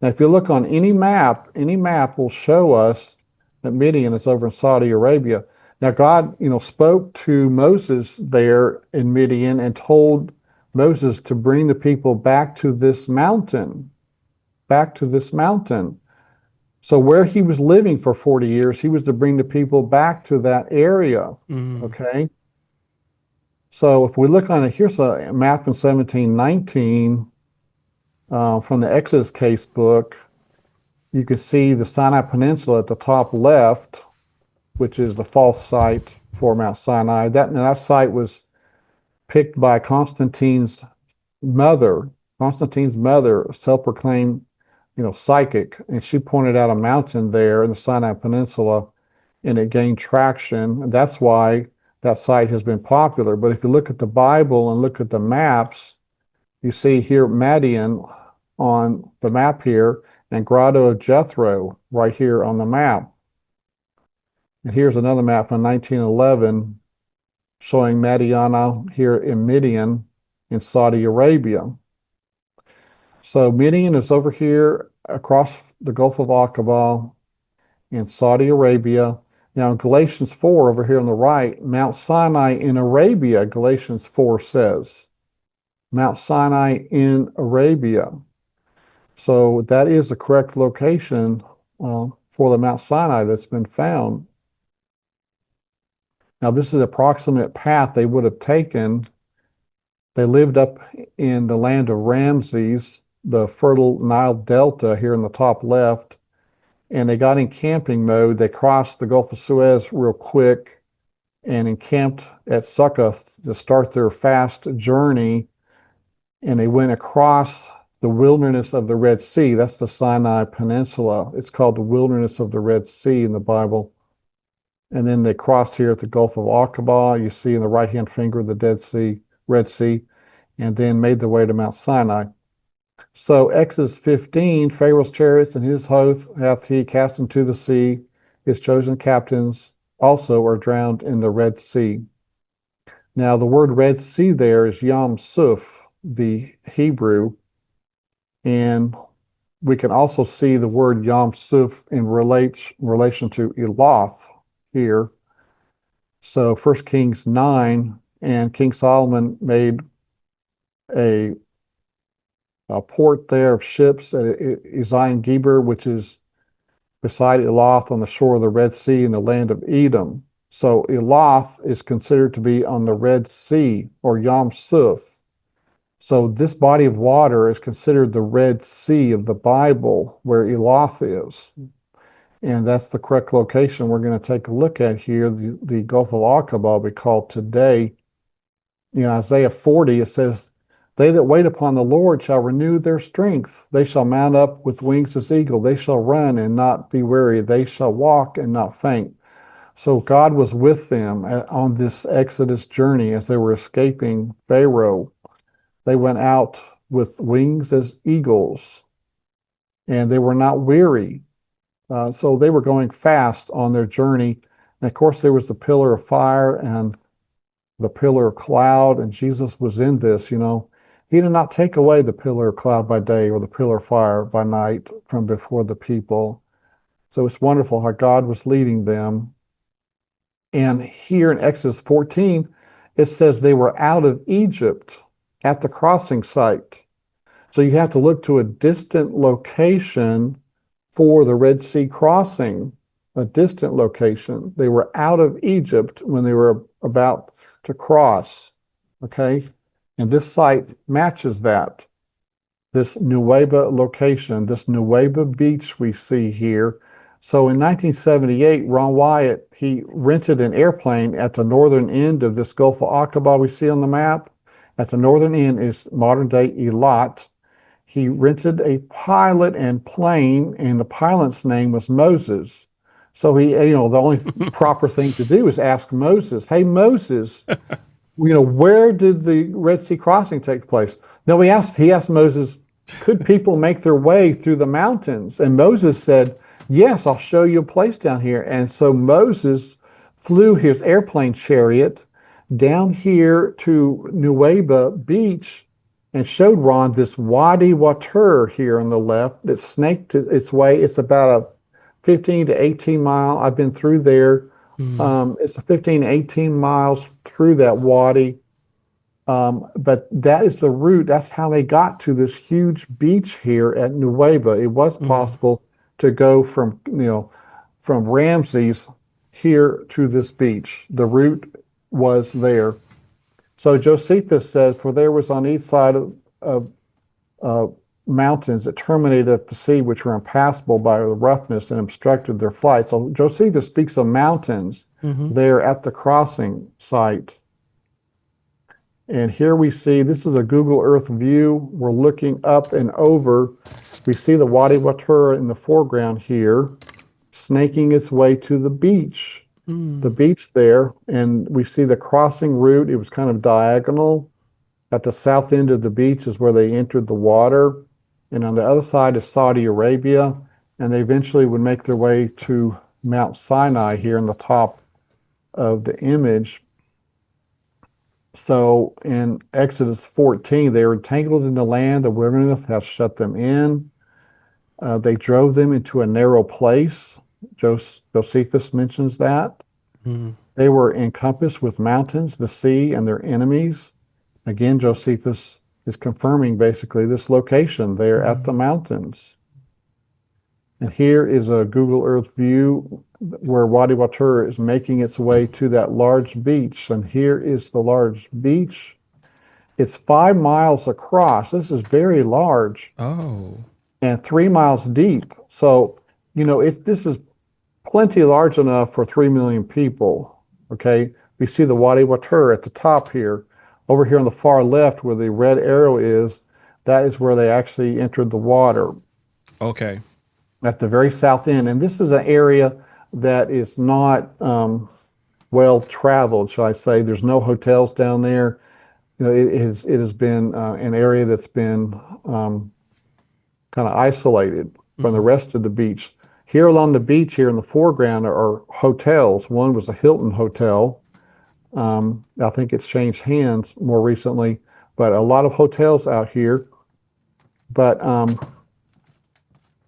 Now, if you look on any map will show us that Midian is over in Saudi Arabia. Now, God, spoke to Moses there in Midian and told Moses to bring the people back to this mountain, So where he was living for 40 years, he was to bring the people back to that area, okay? So if we look on it, here's a map in 1719, from the Exodus case book. You can see the Sinai Peninsula at the top left, which is the false site for Mount Sinai. That site was picked by Constantine's mother, self-proclaimed, psychic, and she pointed out a mountain there in the Sinai Peninsula, and it gained traction. And that's why that site has been popular. But if you look at the Bible and look at the maps, you see here Midian on the map here, and Grotto of Jethro right here on the map. And here's another map from 1911 showing Madiana here in Midian in Saudi Arabia. So Midian is over here across the Gulf of Aqaba in Saudi Arabia. Now in Galatians 4 over here on the right, Mount Sinai in Arabia, Galatians 4 says. Mount Sinai in Arabia. So that is the correct location for the Mount Sinai that's been found. Now, this is the approximate path they would have taken. They lived up in the land of Ramses, the fertile Nile Delta here in the top left, and they got in camping mode. They crossed the Gulf of Suez real quick and encamped at Succoth to start their fast journey. And they went across the wilderness of the Red Sea. That's the Sinai Peninsula. It's called the wilderness of the Red Sea in the Bible. And then they crossed here at the Gulf of Aqaba. You see in the right-hand finger of the Red Sea, and then made their way to Mount Sinai. So Exodus 15, Pharaoh's chariots and his host hath he cast into the sea. His chosen captains also are drowned in the Red Sea. Now the word Red Sea there is Yam Suf, the Hebrew, and we can also see the word Yam Suf in relation to Eloth here. So 1 Kings 9, and King Solomon made a port there of ships at Ezion Geber, which is beside Eloth on the shore of the Red Sea in the land of Edom. So Eloth is considered to be on the Red Sea, or Yam Suf. So this body of water is considered the Red Sea of the Bible, where Eloth is. And that's the correct location we're going to take a look at here. The Gulf of Aqaba we call today. In Isaiah 40, it says, they that wait upon the Lord shall renew their strength. They shall mount up with wings as eagle. They shall run and not be weary. They shall walk and not faint. So God was with them on this Exodus journey as they were escaping Pharaoh. They went out with wings as eagles, and they were not weary. So they were going fast on their journey. And of course, there was the pillar of fire and the pillar of cloud, and Jesus was in this, He did not take away the pillar of cloud by day or the pillar of fire by night from before the people. So it's wonderful how God was leading them. And here in Exodus 14, it says they were out of Egypt at the crossing site. So you have to look to a distant location for the Red Sea crossing, a distant location. They were out of Egypt when they were about to cross, okay? And this site matches that. This Nuweiba location, this Nuweiba beach we see here. So in 1978, Ron Wyatt, he rented an airplane at the northern end of this Gulf of Aqaba we see on the map. At the northern end is modern-day Eilat. He rented a pilot and plane, and the pilot's name was Moses. So the only proper thing to do is ask Moses, hey, Moses, where did the Red Sea crossing take place? No, he asked Moses, could people make their way through the mountains? And Moses said, yes, I'll show you a place down here. And so Moses flew his airplane chariot down here to Nuweiba Beach and showed Ron this Wadi Watur here on the left that snaked its way. It's about a 15 to 18 mile. I've been through there. It's a 15 to 18 miles through that wadi. But that is the route. That's how they got to this huge beach here at Nuweiba. It was possible to go from Ramses here to this beach. The route was there. So Josephus says, for there was on each side of mountains that terminated at the sea, which were impassable by the roughness and obstructed their flight. So Josephus speaks of mountains there at the crossing site. And here we see, this is a Google Earth view. We're looking up and over. We see the Wadi Watur in the foreground here, snaking its way to the beach. The beach there, and we see the crossing route. It was kind of diagonal. At the south end of the beach is where they entered the water, and on the other side is Saudi Arabia, and they eventually would make their way to Mount Sinai here in the top of the image. So in Exodus 14, they were entangled in the land. The wilderness has shut them in. They drove them into a narrow place. Josephus mentions that. They were encompassed with mountains, the sea, and their enemies. Again, Josephus is confirming basically this location there at the mountains. And here is a Google Earth view where Wadi Watur is making its way to that large beach. And here is the large beach. It's 5 miles across. This is very large. Oh. And 3 miles deep. So, this is plenty large enough for 3 million people. Okay. We see the Wadi Watur at the top here. Over here on the far left where the red arrow is, that is where they actually entered the water. Okay. At the very south end. And this is an area that is not well traveled, shall I say. There's no hotels down there. It has been an area that's been kind of isolated from the rest of the beach. Here along the beach, here in the foreground, are hotels. One was a Hilton hotel. I think it's changed hands more recently, but a lot of hotels out here. But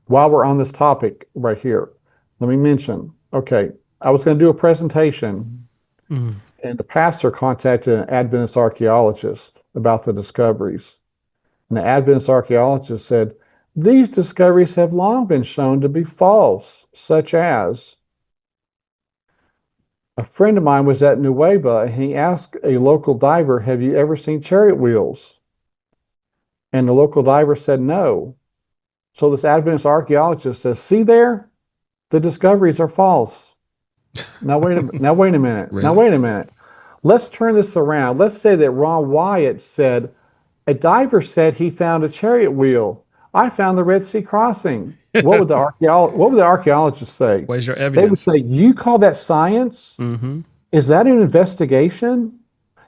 while we're on this topic right here, let me mention, okay, I was going to do a presentation, and the pastor contacted an Adventist archaeologist about the discoveries. And the Adventist archaeologist said, these discoveries have long been shown to be false, such as a friend of mine was at Nueva and he asked a local diver, have you ever seen chariot wheels? And the local diver said no. So this Adventist archaeologist says, see there? The discoveries are false. Now wait a minute. Really? Now wait a minute. Let's turn this around. Let's say that Ron Wyatt said, a diver said he found a chariot wheel. I found the Red Sea crossing. What would the archaeologists say? Where's your They would evidence? say, you call that science? Mm-hmm. Is that an investigation?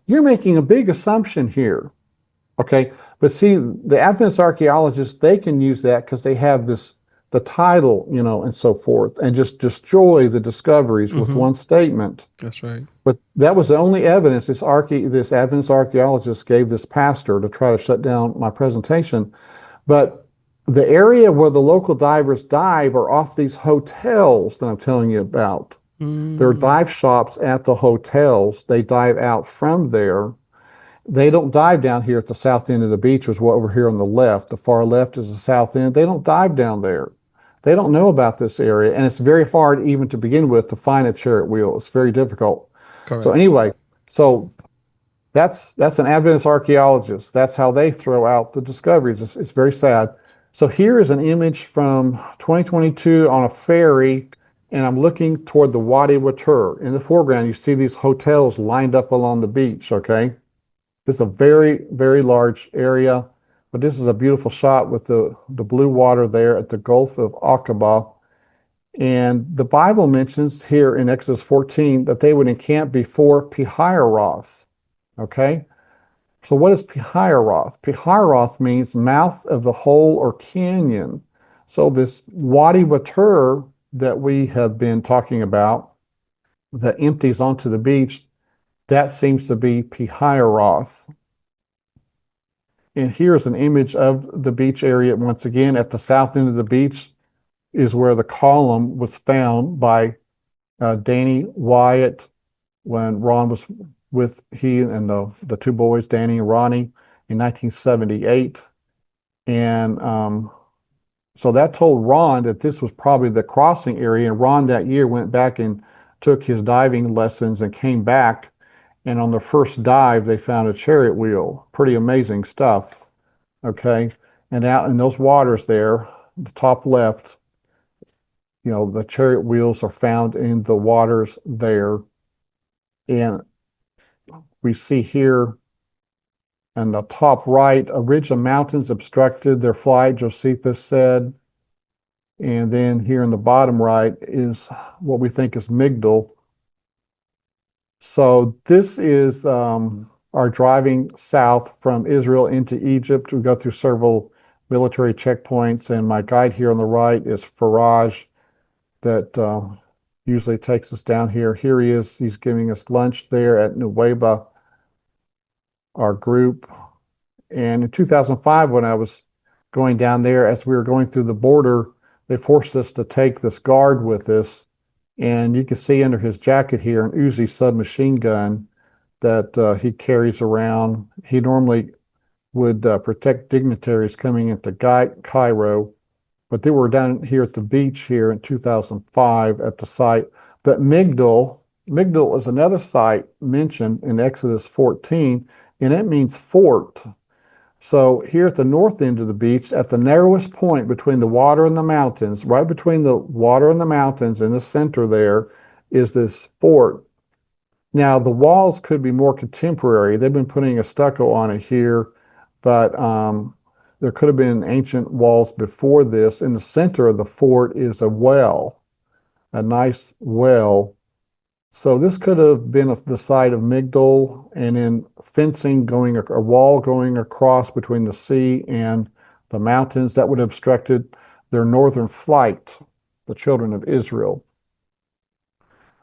You're making a big assumption here. Okay, but see, the Adventist archaeologists, they can use that because they have the title, and so forth, and just destroy the discoveries with one statement. That's right. But that was the only evidence this Adventist archaeologist gave this pastor to try to shut down my presentation. But the area where the local divers dive are off these hotels that I'm telling you about. There are dive shops at the hotels. They dive out from there. They don't dive down here at the south end of the beach, which is over here on the left. The far left is the south end. They don't dive down there. They don't know about this area, and it's very hard even to begin with to find a chariot wheel. It's very difficult. Correct. So anyway, that's an Adventist archaeologist. That's how they throw out the discoveries. It's very sad. So here is an image from 2022 on a ferry, and I'm looking toward the Wadi Watur. In the foreground, you see these hotels lined up along the beach, okay? This is a very, very large area, but this is a beautiful shot with the blue water there at the Gulf of Aqaba. And the Bible mentions here in Exodus 14 that they would encamp before Pihahiroth. Okay? So what is Pihahiroth? Pihahiroth means mouth of the hole or canyon. So this Wadi Watur that we have been talking about that empties onto the beach, that seems to be Pihahiroth. And here's an image of the beach area. Once again, at the south end of the beach is where the column was found by Danny Wyatt when Ron was with he and the two boys, Danny and Ronnie, in 1978. And so that told Ron that this was probably the crossing area. And Ron that year went back and took his diving lessons and came back. And on the first dive, they found a chariot wheel. Pretty amazing stuff. Okay. And out in those waters there, the top left, the chariot wheels are found in the waters there. And we see here in the top right, a ridge of mountains obstructed their flight, Josephus said. And then here in the bottom right is what we think is Migdal. So this is our driving south from Israel into Egypt. We go through several military checkpoints, and my guide here on the right is Faraj that usually takes us down here. Here he is. He's giving us lunch there at Nueva, our group. And in 2005, when I was going down there, as we were going through the border, they forced us to take this guard with us. And you can see under his jacket here an Uzi submachine gun that he carries around. He normally would protect dignitaries coming into Cairo, but they were down here at the beach here in 2005 at the site. But Migdol is another site mentioned in Exodus 14, and it means fort. So here at the north end of the beach, at the narrowest point between the water and the mountains, right between the water and the mountains in the center there is this fort. Now the walls could be more contemporary. They've been putting a stucco on it here, but there could have been ancient walls before this. In the center of the fort is a well, a nice well. So this could have been the site of Migdol, and in fencing going, a wall going across between the sea and the mountains that would have obstructed their northern flight, the children of Israel.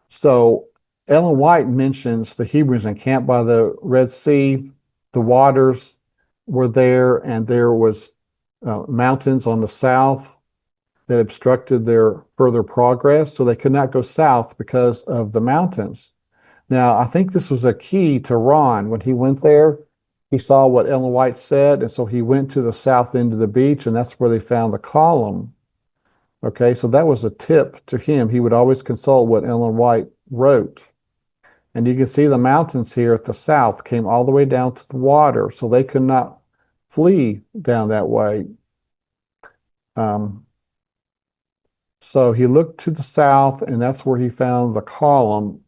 So Ellen White mentions the Hebrews encamped by the Red Sea. The waters were there, and there was mountains on the south that obstructed their further progress, so they could not go south because of the mountains. Now, I think this was a key to Ron. When he went there, he saw what Ellen White said, and so he went to the south end of the beach, and that's where they found the column. Okay, so that was a tip to him. He would always consult what Ellen White wrote. And you can see the mountains here at the south came all the way down to the water, so they could not flee down that way. So he looked to the south, and that's where he found the column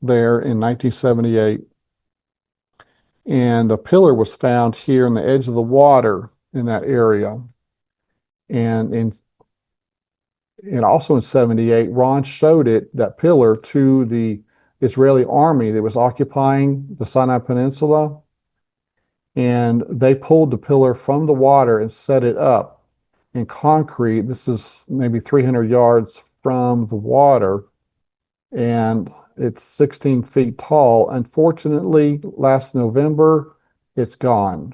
there in 1978. And the pillar was found here on the edge of the water in that area. And also in 78, Ron showed that pillar to the Israeli army that was occupying the Sinai Peninsula. And they pulled the pillar from the water and set it up in concrete. This is maybe 300 yards from the water, and it's 16 feet tall. Unfortunately, last November, it's gone.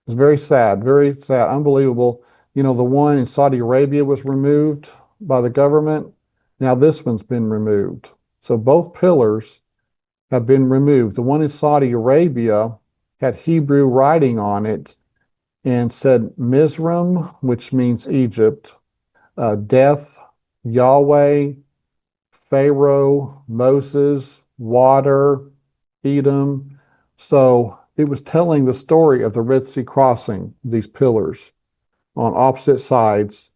It's very sad, unbelievable. You know, the one in Saudi Arabia was removed by the government. Now this one's been removed. So both pillars have been removed. The one in Saudi Arabia had Hebrew writing on it and said Mizraim, which means Egypt, death, Yahweh, Pharaoh, Moses, water, Edom. So it was telling the story of the Red Sea crossing, these pillars on opposite sides,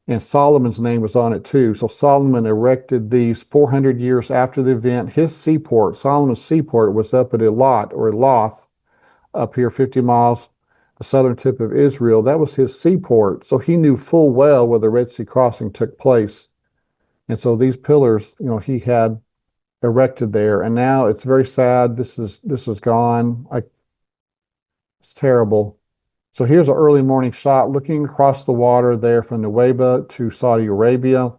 and Solomon's name was on it too. So Solomon erected these 400 years after the event. His seaport, Solomon's seaport, was up at Eilat or Elath, up here 50 miles, the southern tip of Israel. That was his seaport. So he knew full well where the Red Sea crossing took place. And so these pillars, you know, he had erected there. And now it's very sad. This is gone. It's terrible. So here's an early morning shot looking across the water there from Nuweiba to Saudi Arabia.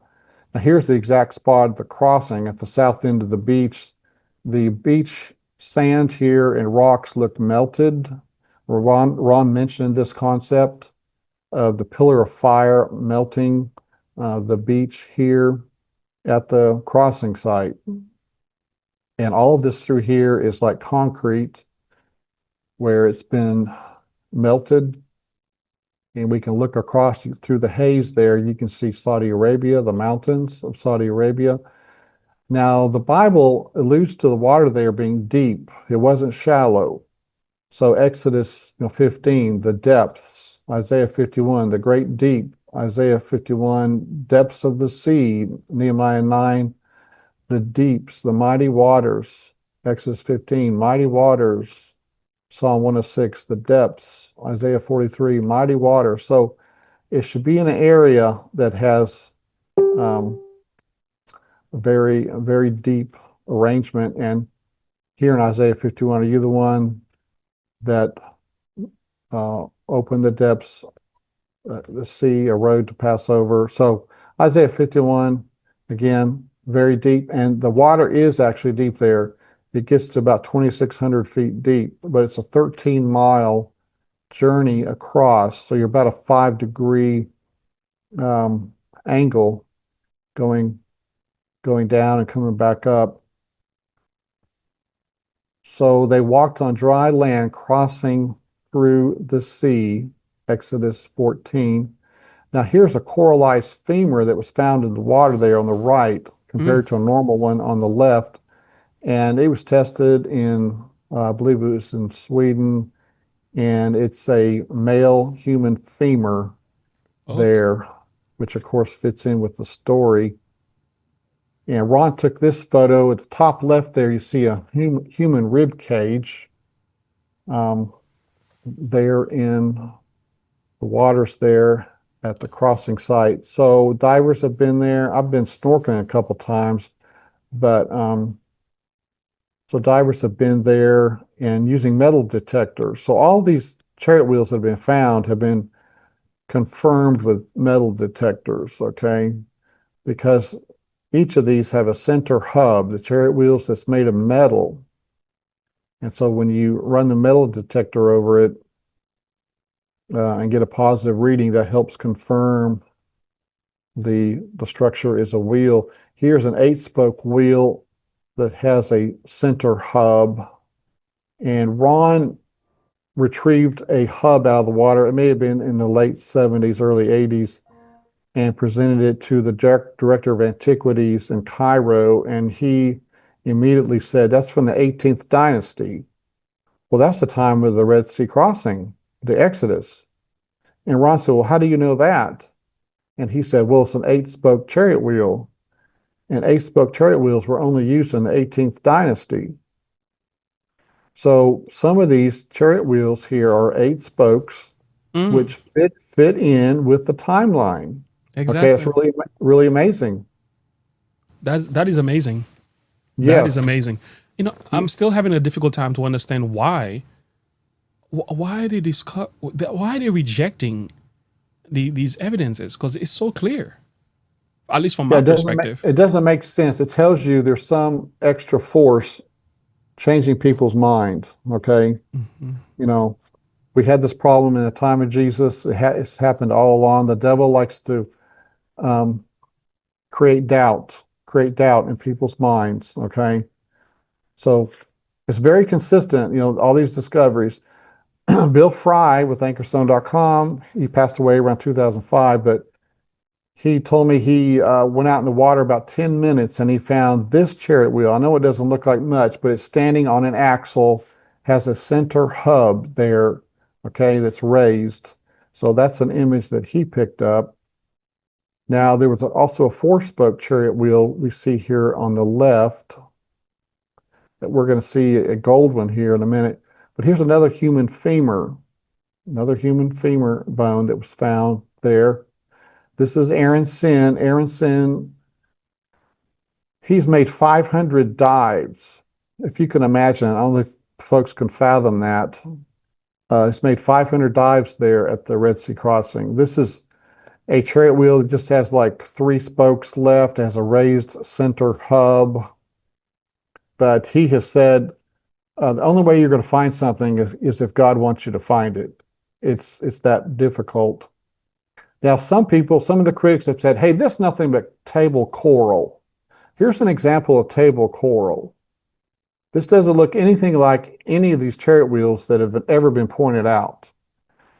Now here's the exact spot of the crossing at the south end of the beach. The beach sand here and rocks looked melted. Ron mentioned this concept of the pillar of fire melting the beach here at the crossing site. And all of this through here is like concrete where it's been melted. And we can look across through the haze there. You can see Saudi Arabia, the mountains of Saudi Arabia. Now, the Bible alludes to the water there being deep. It wasn't shallow. So Exodus 15, the depths, Isaiah 51, the great deep, Isaiah 51, depths of the sea, Nehemiah 9, the deeps, the mighty waters, Exodus 15, mighty waters, Psalm 106, the depths, Isaiah 43, mighty waters. So it should be in an area that has a very deep arrangement. And here in Isaiah 51, are you the one that opened the depths, the sea, a road to pass over? So Isaiah 51, again, very deep. And the water is actually deep there. It gets to about 2,600 feet deep, but it's a 13-mile journey across. So you're about a 5-degree angle going down and coming back up. So they walked on dry land, crossing through the sea, Exodus 14. Now here's a coralized femur that was found in the water there on the right compared to a normal one on the left. And it was tested in, I believe it was in Sweden, and it's a male human femur there, which of course fits in with the story. And Ron took this photo. At the top left there, you see a human rib cage there in the waters there at the crossing site. So divers have been there. I've been snorkeling a couple times, but so divers have been there and using metal detectors. So all these chariot wheels that have been found have been confirmed with metal detectors, okay? Because each of these have a center hub, the chariot wheels that's made of metal. And so when you run the metal detector over it and get a positive reading, that helps confirm the structure is a wheel. Here's an 8-spoke wheel that has a center hub. And Ron retrieved a hub out of the water. It may have been in the late 70s, early 80s, and presented it to the director of antiquities in Cairo. And he immediately said, that's from the 18th dynasty. Well, that's the time of the Red Sea crossing, the Exodus. And Ron said, well, how do you know that? And he said, well, it's an 8-spoke chariot wheel. And 8-spoke chariot wheels were only used in the 18th dynasty. So some of these chariot wheels here are 8 spokes, which fit in with the timeline. Exactly. Okay, it's really amazing. That is amazing. Yes. That is amazing. You know, I'm still having a difficult time to understand why are they rejecting these evidences, because it's so clear, at least from my perspective. It doesn't make sense. It tells you there's some extra force changing people's mind. Okay, you know, we had this problem in the time of Jesus. It's happened all along. The devil likes to create doubt in people's minds. Okay, so it's very consistent. You know, all these discoveries. Bill Fry with Anchorstone.com, he passed away around 2005, but he told me he went out in the water about 10 minutes and he found this chariot wheel. I know it doesn't look like much, but it's standing on an axle, has a center hub there, okay, that's raised. So that's an image that he picked up. Now, there was also a 4-spoke chariot wheel we see here on the left that we're going to see a gold one here in a minute. But here's another human femur bone that was found there. This is Aaron Sin. Aaron Sin, he's made 500 dives. If you can imagine, only folks can fathom that. He's made 500 dives there at the Red Sea crossing. This is a chariot wheel that just has like 3 spokes left, has a raised center hub. But he has said, the only way you're going to find something is if God wants you to find it. It's that difficult. Now, some of the critics have said, hey, this is nothing but table coral. Here's an example of table coral. This doesn't look anything like any of these chariot wheels that have ever been pointed out.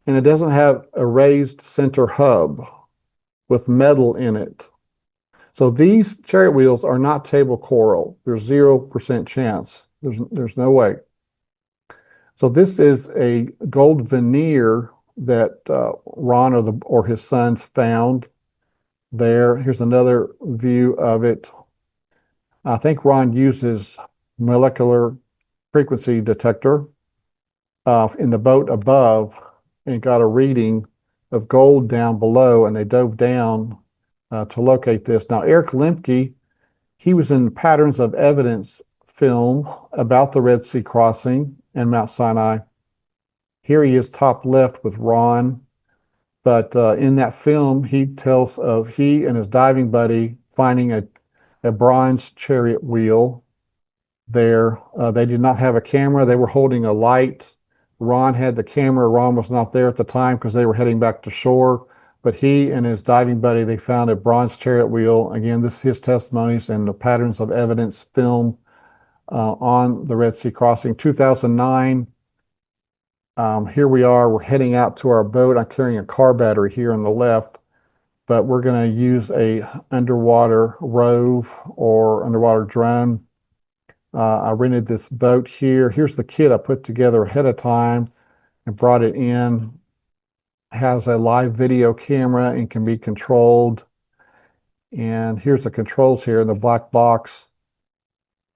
And it doesn't have a raised center hub with metal in it. So these chariot wheels are not table coral. There's 0% chance. There's no way. So this is a gold veneer that Ron or his sons found there. Here's another view of it. I think Ron uses molecular frequency detector in the boat above and got a reading of gold down below, and they dove down to locate this. Now, Eric Lemke, he was in Patterns of Evidence film about the Red Sea crossing and Mount Sinai. Here he is top left with Ron. But in that film, he tells of he and his diving buddy finding a bronze chariot wheel there. They did not have a camera. They were holding a light. Ron had the camera. Ron was not there at the time because they were heading back to shore. But he and his diving buddy, they found a bronze chariot wheel. Again, this is his testimonies and the Patterns of Evidence film on the Red Sea crossing. 2009, Here we are. We're heading out to our boat. I'm carrying a car battery here on the left, but we're going to use a underwater rove or underwater drone. I rented this boat here. Here's the kit I put together ahead of time and brought it in. Has a live video camera and can be controlled. And here's the controls here in the black box.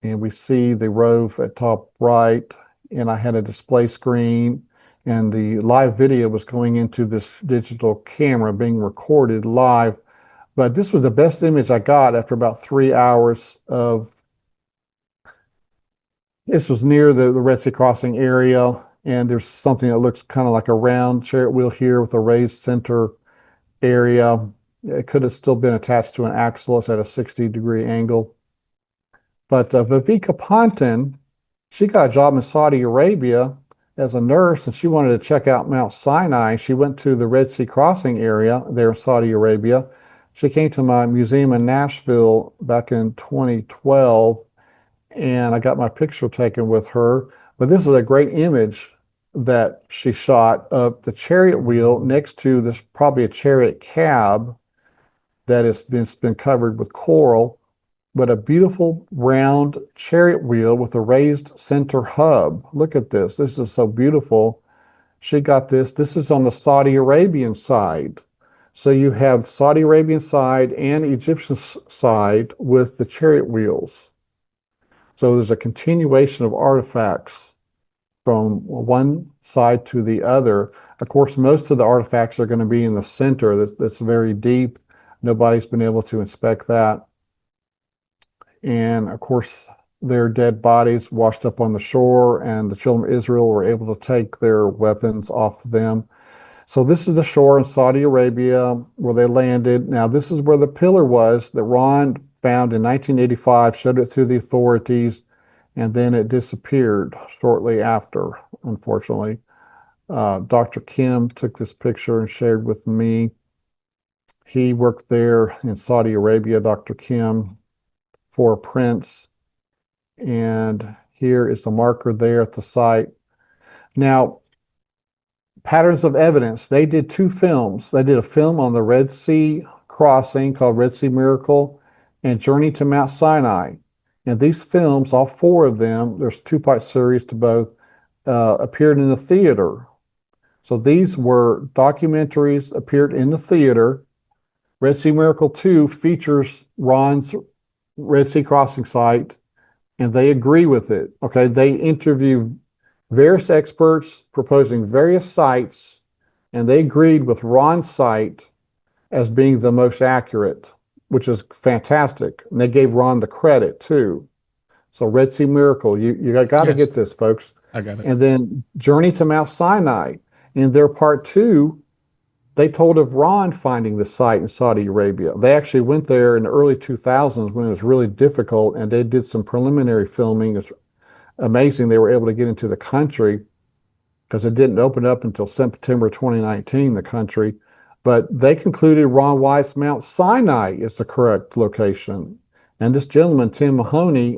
And we see the rove at top right. And I had a display screen. And the live video was going into this digital camera being recorded live. But this was the best image I got after about 3 hours of. This was near the Red Sea crossing area, and there's something that looks kind of like a round chariot wheel here with a raised center area. It could have still been attached to an axle. It's at a 60-degree angle. But Viveka Ponton, she got a job in Saudi Arabia as a nurse, and she wanted to check out Mount Sinai. She went to the Red Sea crossing area there in Saudi Arabia. She came to my museum in Nashville back in 2012. And I got my picture taken with her. But this is a great image that she shot of the chariot wheel next to this, probably a chariot cab that has been covered with coral, but a beautiful round chariot wheel with a raised center hub. Look at this. This is so beautiful. She got this. This is on the Saudi Arabian side. So you have Saudi Arabian side and Egyptian side with the chariot wheels. So there's a continuation of artifacts from one side to the other. Of course, most of the artifacts are going to be in the center that's very deep. Nobody's been able to inspect that. And of course, their dead bodies washed up on the shore, and the children of Israel were able to take their weapons off them. So this is the shore in Saudi Arabia where they landed. Now, this is where the pillar was that Ron found in 1985, showed it to the authorities, and then it disappeared shortly after, unfortunately. Dr. Kim took this picture and shared with me. He worked there in Saudi Arabia, Dr. Kim, for a prince. And here is the marker there at the site. Now, patterns of evidence. They did 2 films. They did a film on the Red Sea crossing called Red Sea Miracle and Journey to Mount Sinai. And these films, all 4 of them, there's 2-part series to both, appeared in the theater. So these were documentaries, appeared in the theater. Red Sea Miracle 2 features Ron's Red Sea crossing site, and they agree with it. Okay, they interview various experts proposing various sites, and they agreed with Ron's site as being the most accurate, which is fantastic. And they gave Ron the credit too. So Red Sea Miracle, you got to get this, folks. I got it. And then Journey to Mount Sinai. In their part 2, they told of Ron finding the site in Saudi Arabia. They actually went there in the early 2000s when it was really difficult, and they did some preliminary filming. It's amazing they were able to get into the country because it didn't open up until September 2019, the country. But they concluded Ron Wyatt's Mount Sinai is the correct location. And this gentleman, Tim Mahoney,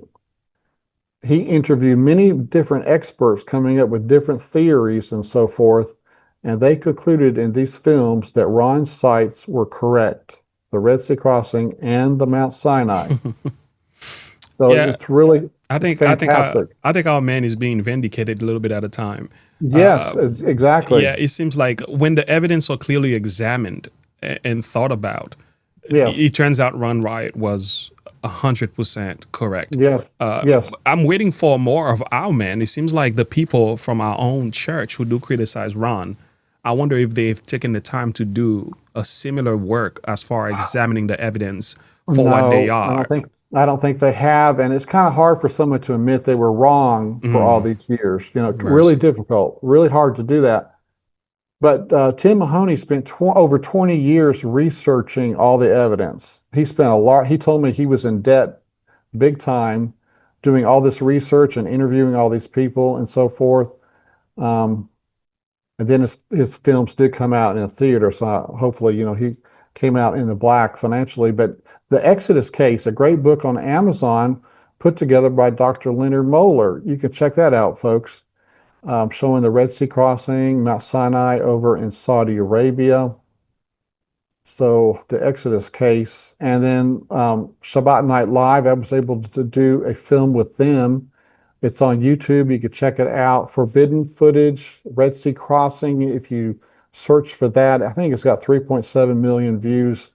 he interviewed many different experts coming up with different theories and so forth. And they concluded in these films that Ron's sites were correct, the Red Sea crossing and the Mount Sinai. So it's really fantastic. I think our man is being vindicated a little bit at a time. Yes, exactly. Yeah, it seems like when the evidence was clearly examined and thought about, it turns out Ron Wyatt was 100% correct. Yes. Yes. I'm waiting for more of our man. It seems like the people from our own church who do criticize Ron, I wonder if they've taken the time to do a similar work as far as examining the evidence for what they are. I don't think they have, and it's kind of hard for someone to admit they were wrong for all these years. Really difficult, really hard to do that. But Tim Mahoney spent over 20 years researching all the evidence. He spent a lot. He told me he was in debt big time doing all this research and interviewing all these people and so forth. And then his films did come out in a theater, so hopefully, he came out in the black financially. But the Exodus Case, a great book on Amazon put together by Dr. Leonard Moeller. You can check that out, folks. showing the Red Sea crossing, Mount Sinai over in Saudi Arabia. So the Exodus case. And then Shabbat Night Live, I was able to do a film with them. It's on YouTube. You can check it out. Forbidden Footage, Red Sea Crossing. If you search for that, I think it's got 3.7 million views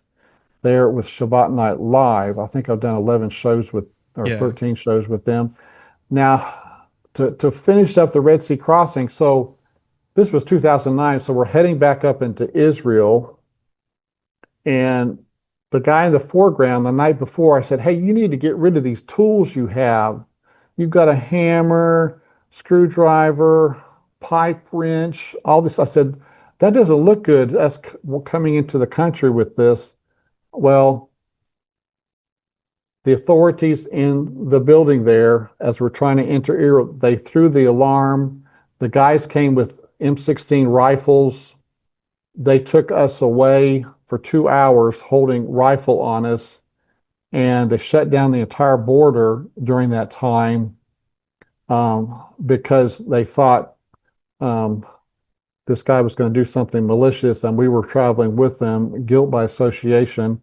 there with Shabbat Night Live. I think I've done 11 shows with, or Yeah. 13 shows with them. Now, to finish up the Red Sea crossing, so this was 2009, so we're heading back up into Israel. And the guy in the foreground, the night before, I said, hey, you need to get rid of these tools you have. You've got a hammer, screwdriver, pipe wrench, all this. I said, that doesn't look good. That's coming into the country with this. Well, the authorities in the building there, as we're trying to enter, they threw the alarm. The guys came with M16 rifles. They took us away for 2 hours holding rifle on us, and they shut down the entire border during that time because they thought this guy was going to do something malicious, and we were traveling with them, guilt by association.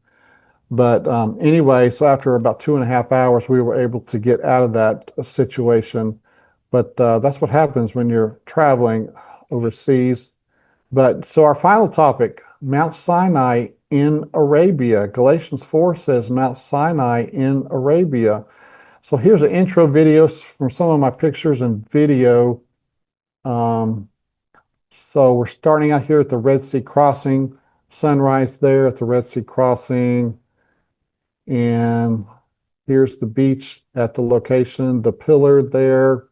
But anyway, so after about 2.5 hours, we were able to get out of that situation. But that's what happens when you're traveling overseas. But so our final topic, Mount Sinai in Arabia. Galatians 4 says Mount Sinai in Arabia. So here's an intro video from some of my pictures and video. So we're starting out here at the Red Sea crossing, sunrise there at the Red Sea crossing. And here's the beach at the location, the pillar there,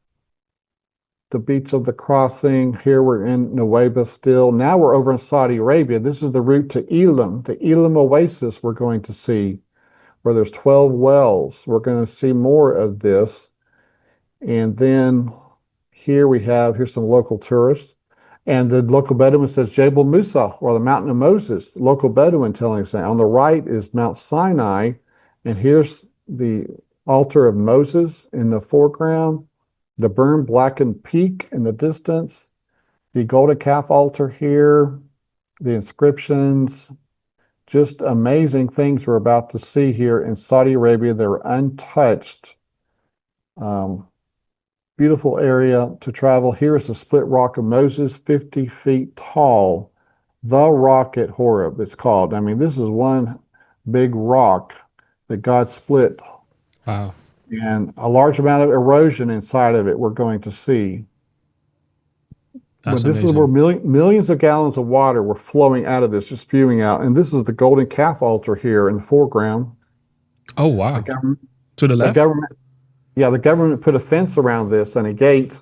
the beach of the crossing. Here we're in Nuweiba still. Now we're over in Saudi Arabia. This is the route to Elim, the Elim Oasis we're going to see, where there's 12 wells. We're going to see more of this. And then here's some local tourists. And the local Bedouin says Jebel Musa, or the Mountain of Moses. The local Bedouin telling us that. On the right is Mount Sinai. And here's the altar of Moses in the foreground, the burned blackened peak in the distance, the golden calf altar here, the inscriptions, just amazing things we're about to see here in Saudi Arabia. They're untouched. Beautiful area to travel. Here is the split rock of Moses, 50 feet tall. The rock at Horeb, it's called. I mean, this is one big rock that God split. Wow. And a large amount of erosion inside of it we're going to see. That's But this amazing. is where millions of gallons of water were flowing out of this, just spewing out. And this is the golden calf altar here in the foreground. Oh, wow. To the The left? the government put a fence around this and a gate,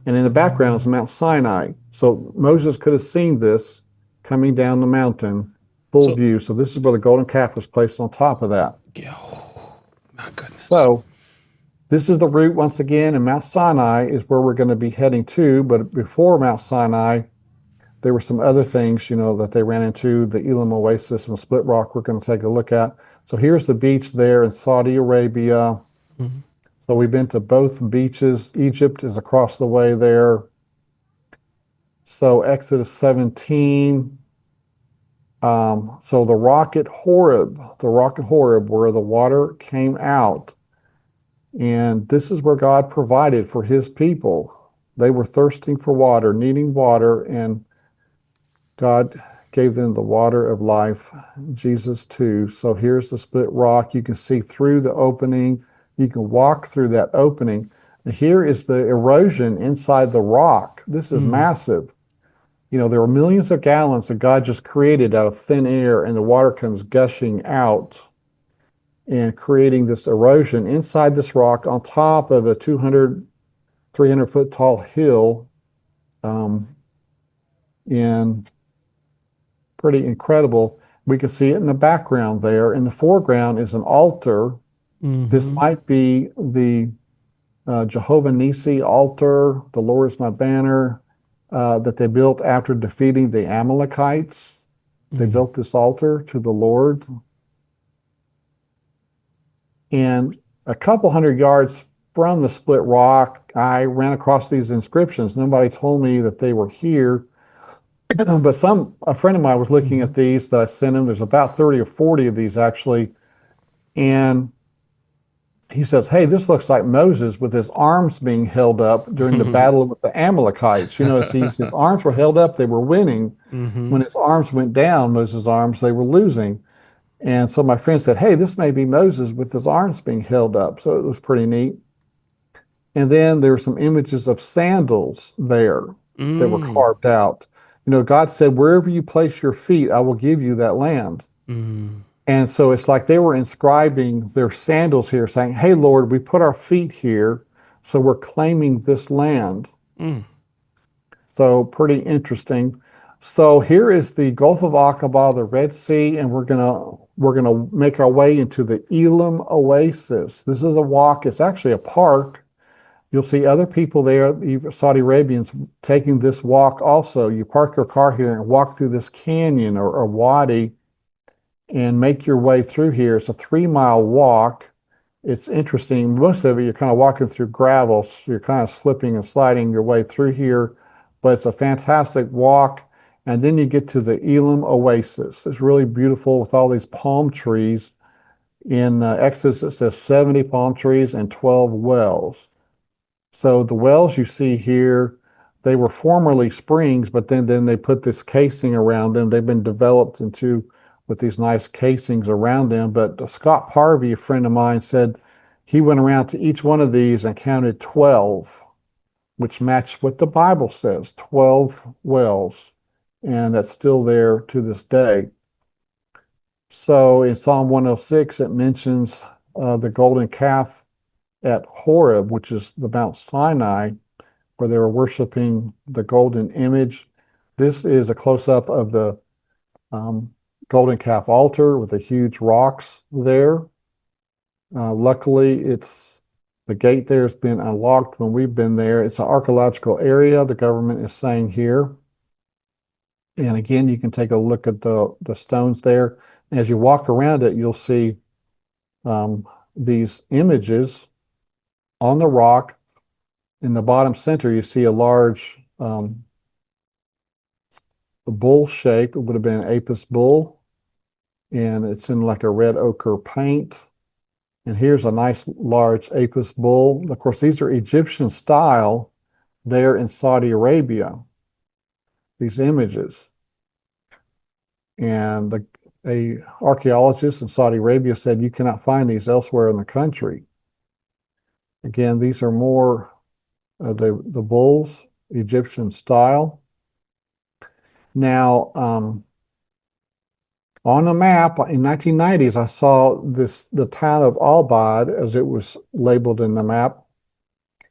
and in the background is Mount Sinai. So Moses could have seen this coming down the mountain, full So- view. So this is where the golden calf was placed on top of that. Yeah. Oh, my goodness. So this is the route once again, and Mount Sinai is where we're going to be heading to. But before Mount Sinai, there were some other things, that they ran into, the Elim Oasis and the Split Rock we're going to take a look at. So here's the beach there in Saudi Arabia. Mm-hmm. So we've been to both beaches. Egypt is across the way there. So Exodus 17. So the rock at Horeb, where the water came out. And this is where God provided for his people. They were thirsting for water, needing water, and God gave them the water of life, Jesus too. So here's the split rock. You can see through the opening. You can walk through that opening. And here is the erosion inside the rock. This is massive. There are millions of gallons that God just created out of thin air, and the water comes gushing out and creating this erosion inside this rock on top of a 200, 300 foot tall hill. And pretty incredible. We can see it in the background there. In the foreground is an altar. Mm-hmm. This might be the Jehovah Nissi altar, the Lord is my banner, that they built after defeating the Amalekites. They built this altar to the Lord. And a couple hundred yards from the split rock, I ran across these inscriptions. Nobody told me that they were here. But a friend of mine was looking at these that I sent him. There's about 30 or 40 of these actually. And he says, hey, this looks like Moses with his arms being held up during the battle with the Amalekites. His arms were held up, they were winning. When his arms went down, Moses' arms, they were losing. And so my friend said, hey, this may be Moses with his arms being held up. So it was pretty neat. And then there were some images of sandals there that were carved out. God said, wherever you place your feet, I will give you that land. And so it's like they were inscribing their sandals here, saying, hey, Lord, we put our feet here, so we're claiming this land. So pretty interesting. So here is the Gulf of Aqaba, the Red Sea, and we're gonna make our way into the Elim Oasis. This is a walk. It's actually a park. You'll see other people there, the Saudi Arabians, taking this walk also. You park your car here and walk through this canyon or wadi and make your way through here. It's a 3-mile walk. It's interesting. Most of it, you're kind of walking through gravel. So you're kind of slipping and sliding your way through here, but it's a fantastic walk. And then you get to the Elim Oasis. It's really beautiful with all these palm trees. In Exodus, it says 70 palm trees and 12 wells. So the wells you see here, they were formerly springs, but then they put this casing around them. They've been developed with these nice casings around them. But Scott Harvey, a friend of mine, said he went around to each one of these and counted 12, which matched what the Bible says, 12 wells. And that's still there to this day. So in Psalm 106, it mentions the golden calf at Horeb, which is the Mount Sinai, where they were worshiping the golden image. This is a close-up of the golden calf altar with the huge rocks there. Luckily, the gate there has been unlocked when we've been there. It's an archaeological area, the government is saying here. And again, you can take a look at the stones there. As you walk around it, you'll see these images on the rock. In the bottom center, you see a large bull shape. It would have been an Apis bull, and it's in like a red ochre paint. And here's a nice large Apis bull. Of course, these are Egyptian style there in Saudi Arabia, these images. And a archaeologist in Saudi Arabia said you cannot find these elsewhere in the country. Again, these are more the bulls, Egyptian style. Now, on the map in 1990s, I saw the town of Albad as it was labeled in the map,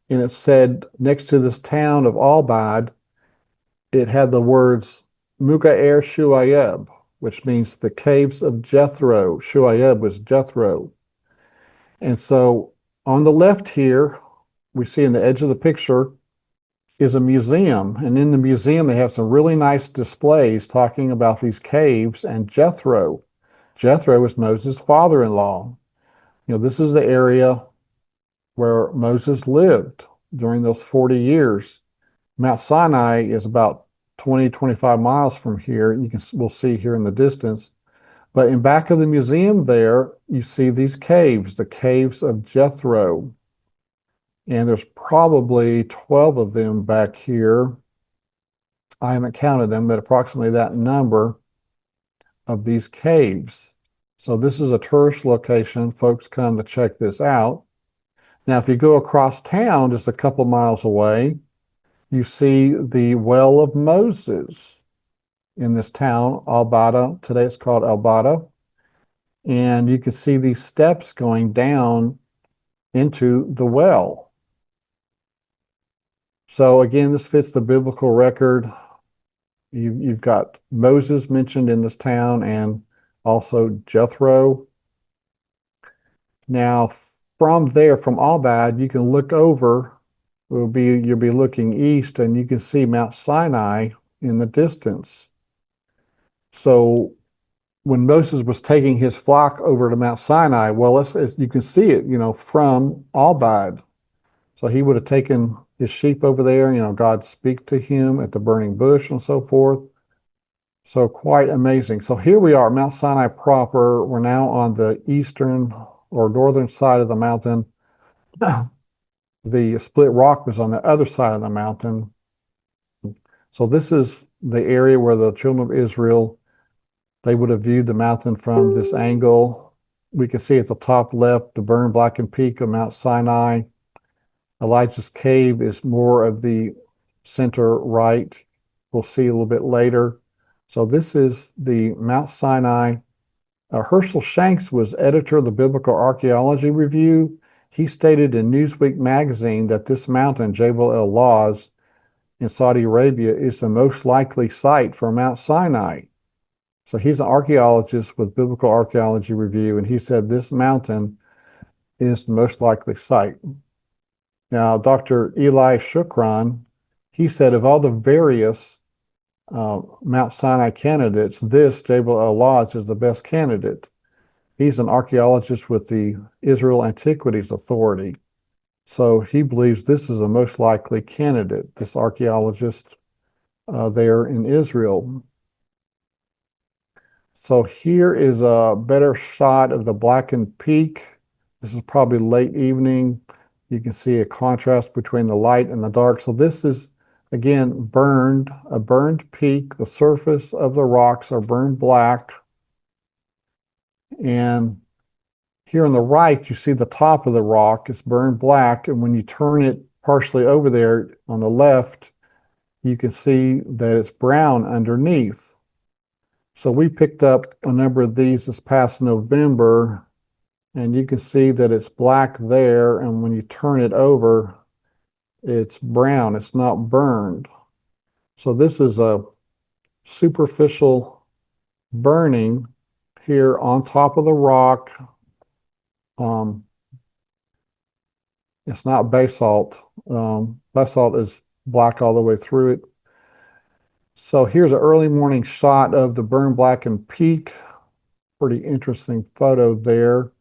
and it said next to this town of Albad, it had the words Mugaer Shuayeb, which means the caves of Jethro. Shuayeb was Jethro. And so on the left here, we see in the edge of the picture is a museum. And in the museum, they have some really nice displays talking about these caves and Jethro. Jethro was Moses' father-in-law. This is the area where Moses lived during those 40 years. Mount Sinai is about 20, 25 miles from here. We'll see here in the distance. But in back of the museum there, you see these caves, the caves of Jethro. And there's probably 12 of them back here. I haven't counted them, but approximately that number of these caves. So this is a tourist location. Folks come to check this out. Now, if you go across town, just a couple miles away, you see the Well of Moses in this town, Al-Bada. Today it's called Al-Bada. And you can see these steps going down into the well. So again, this fits the biblical record. You've got Moses mentioned in this town and also Jethro. Now, from there, from Albad, you can look over. You'll be looking east, and you can see Mount Sinai in the distance. So when Moses was taking his flock over to Mount Sinai, well, you can see it, from Albad. So he would have taken his sheep over there, God speak to him at the burning bush and so forth. So quite amazing. So here we are, Mount Sinai proper. We're now on the eastern or northern side of the mountain. The split rock was on the other side of the mountain. So this is the area where the children of Israel, they would have viewed the mountain from this angle. We can see at the top left, the burned blackened peak of Mount Sinai. Elijah's cave is more of the center right. We'll see a little bit later. So this is the Mount Sinai. Herschel Shanks was editor of the Biblical Archaeology Review. He stated in Newsweek magazine that this mountain, Jebel el-Lawz in Saudi Arabia, is the most likely site for Mount Sinai. So he's an archaeologist with Biblical Archaeology Review, and he said this mountain is the most likely site. Now, Dr. Eli Shukran, he said of all the various Mount Sinai candidates, this, Jebel el-Lawz, is the best candidate. He's an archaeologist with the Israel Antiquities Authority. So he believes this is the most likely candidate, this archaeologist there in Israel. So here is a better shot of the blackened peak. This is probably late evening. You can see a contrast between the light and the dark. So this is, again, a burned peak. The surface of the rocks are burned black. And here on the right, you see the top of the rock is burned black. And when you turn it partially over there on the left, you can see that it's brown underneath. So we picked up a number of these this past November, and you can see that it's black there. And when you turn it over, it's brown. It's not burned. So this is a superficial burning here on top of the rock. It's not basalt. Basalt is black all the way through it. So here's an early morning shot of the burned blackened peak. Pretty interesting photo there.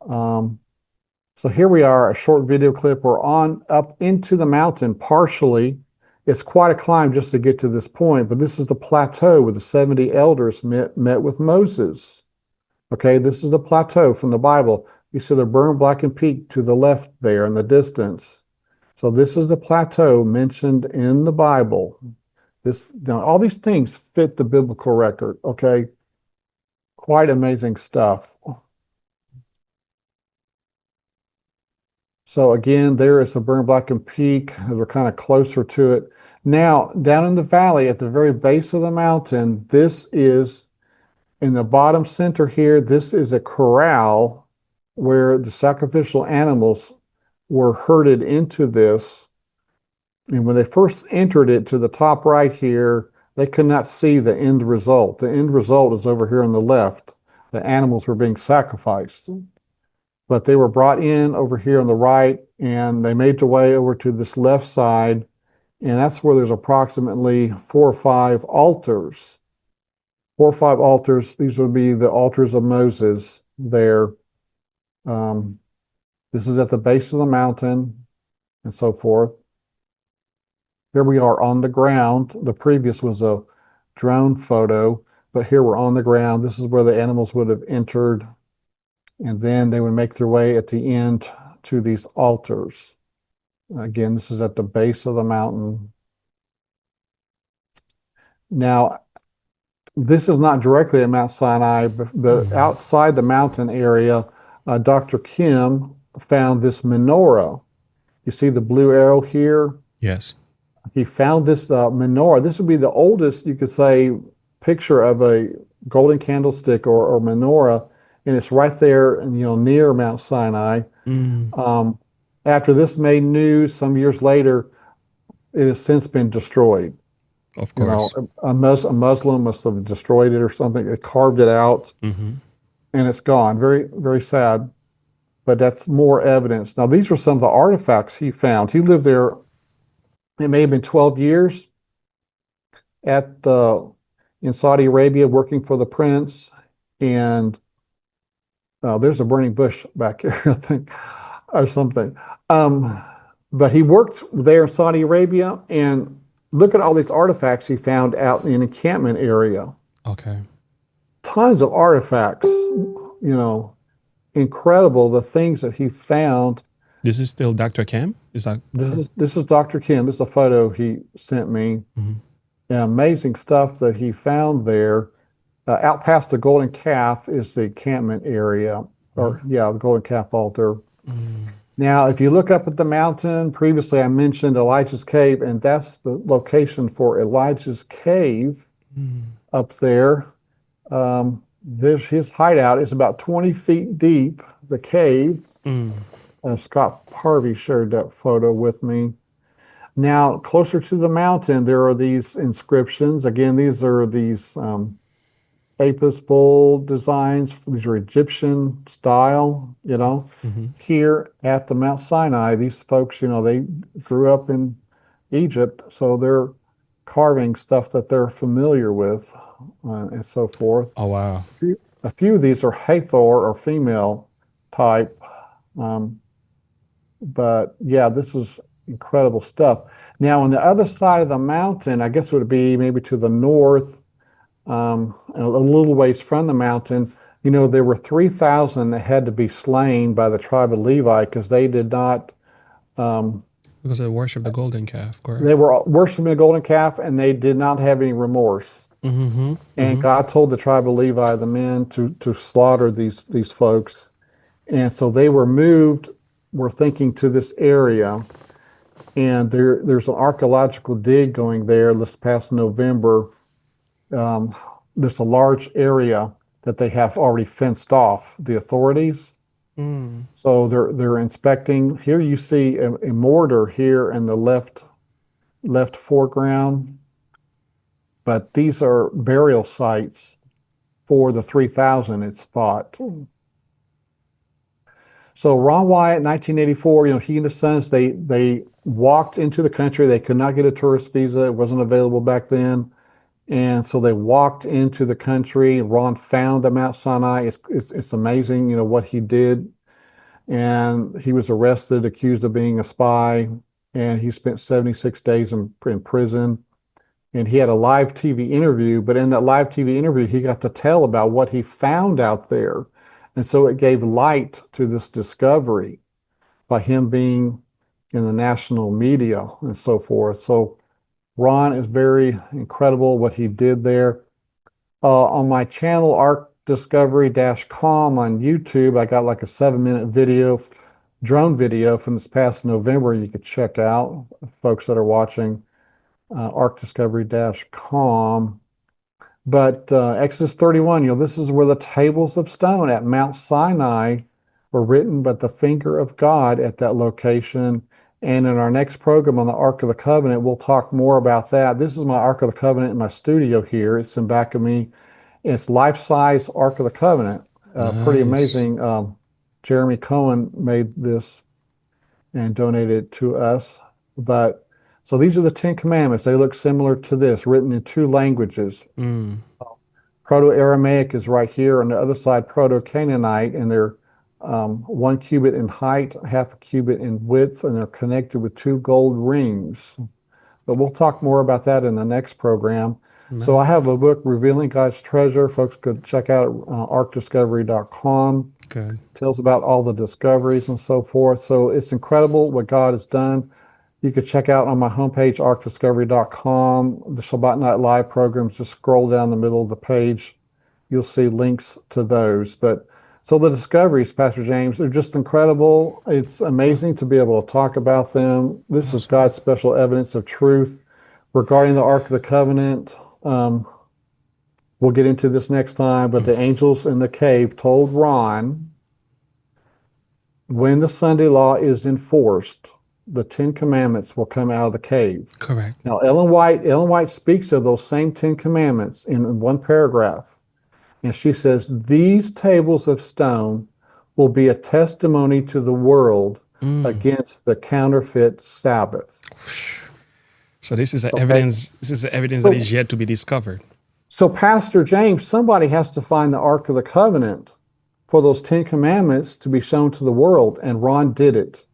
So here we are, a short video clip. We're on up into the mountain partially. It's quite a climb just to get to this point, but this is the plateau where the 70 elders met with Moses. Okay, this is the plateau from the Bible. You see the burned blackened peak to the left there in the distance. So this is the plateau mentioned in the Bible. All these things fit the biblical record, okay? Quite amazing stuff. So again, there is the burned blackened peak. We're kind of closer to it. Now, down in the valley at the very base of the mountain, this is in the bottom center here, this is a corral where the sacrificial animals were herded into this. And when they first entered it to the top right here, they could not see the end result. The end result is over here on the left. The animals were being sacrificed. But they were brought in over here on the right, and they made their way over to this left side. And that's where there's approximately 4 or 5 altars. 4 or 5 altars. These would be the altars of Moses there. This is at the base of the mountain and so forth. Here we are on the ground. The previous was a drone photo, but here we're on the ground. This is where the animals would have entered, and then they would make their way at the end to these altars. Again, this is at the base of the mountain. Now, this is not directly at Mount Sinai, but outside the mountain area, Dr. Kim found this menorah. You see the blue arrow here? Yes. He found this menorah. This would be the oldest, you could say, picture of a golden candlestick or menorah, and it's right there, near Mount Sinai. After this made news some years later, it has since been destroyed. Of course. A Muslim must have destroyed it or something. It carved it out, and it's gone. Very, very sad. But that's more evidence. Now, these were some of the artifacts he found. He lived there, it may have been 12 years in Saudi Arabia working for the prince. And there's a burning bush back here, I think, or something. But he worked there in Saudi Arabia, and look at all these artifacts he found out in the encampment area. Okay. Tons of artifacts, incredible the things that he found. This is still Dr. Kim? Is that This is Dr. Kim. This is a photo he sent me. And amazing stuff that he found there. Out past the Golden Calf is the encampment area, the Golden Calf altar. Now, if you look up at the mountain, previously I mentioned Elijah's Cave, and that's the location for Elijah's Cave up there. There's his hideout. It's about 20 feet deep, the cave. Scott Harvey shared that photo with me. Now, closer to the mountain, there are these inscriptions. Again, these are these Apis bull designs. These are Egyptian style, Here at the Mount Sinai, these folks, they grew up in Egypt, so they're carving stuff that they're familiar with and so forth. Oh, wow. A few of these are Hathor or female type. But yeah, this is incredible stuff. Now, on the other side of the mountain, I guess it would be maybe to the north, and a little ways from the mountain, there were 3,000 that had to be slain by the tribe of Levi because they did not. Because they worship the golden calf, correct? They were worshiping the golden calf, and they did not have any remorse. And God told the tribe of Levi, the men, to slaughter these folks. And so they were moved, we're thinking, to this area. And there's an archaeological dig going there this past November. There's a large area that they have already fenced off, the authorities. So they're inspecting. Here you see a mortar here in the left foreground. But these are burial sites for the 3,000, it's thought. So Ron Wyatt, 1984, he and his sons, they walked into the country. They could not get a tourist visa. It wasn't available back then. And so they walked into the country. Ron found the Mount Sinai. It's amazing, what he did. And he was arrested, accused of being a spy. And he spent 76 days in prison. And he had a live TV interview, but in that live TV interview, he got to tell about what he found out there. And so it gave light to this discovery by him being in the national media and so forth. So Ron is very incredible what he did there. On my channel, arcdiscovery-com on YouTube, I got like a 7-minute video, drone video from this past November you could check out, folks that are watching. Arcdiscovery-com. But Exodus 31, this is where the tables of stone at Mount Sinai were written by the finger of God at that location. And in our next program on the Ark of the Covenant, we'll talk more about that. This is my Ark of the Covenant in my studio here. It's in back of me. It's life-size Ark of the Covenant. Nice. Pretty amazing. Jeremy Cohen made this and donated it to us. So these are the 10 Commandments. They look similar to this, written in 2 languages. Proto-Aramaic is right here. On the other side, Proto-Canaanite, and they're 1 cubit in height, half a cubit in width, and they're connected with 2 gold rings. But we'll talk more about that in the next program. So I have a book, Revealing God's Treasure. Folks could check out arcdiscovery.com. Good. Tells about all the discoveries and so forth. So it's incredible what God has done. You could check out on my homepage, arcdiscovery.com, the Shabbat Night Live programs. Just scroll down the middle of the page. You'll see links to those. So the discoveries, Pastor James, they're just incredible. It's amazing to be able to talk about them. This is God's special evidence of truth regarding the Ark of the Covenant. We'll get into this next time, but the angels in the cave told Ron, when the Sunday law is enforced, the 10 Commandments will come out of the cave. Correct. Now, Ellen White speaks of those same 10 Commandments in one paragraph. And she says, these tables of stone will be a testimony to the world against the counterfeit Sabbath. So this is evidence. This is the evidence that is yet to be discovered. So, Pastor James, somebody has to find the Ark of the Covenant for those 10 Commandments to be shown to the world, and Ron did it.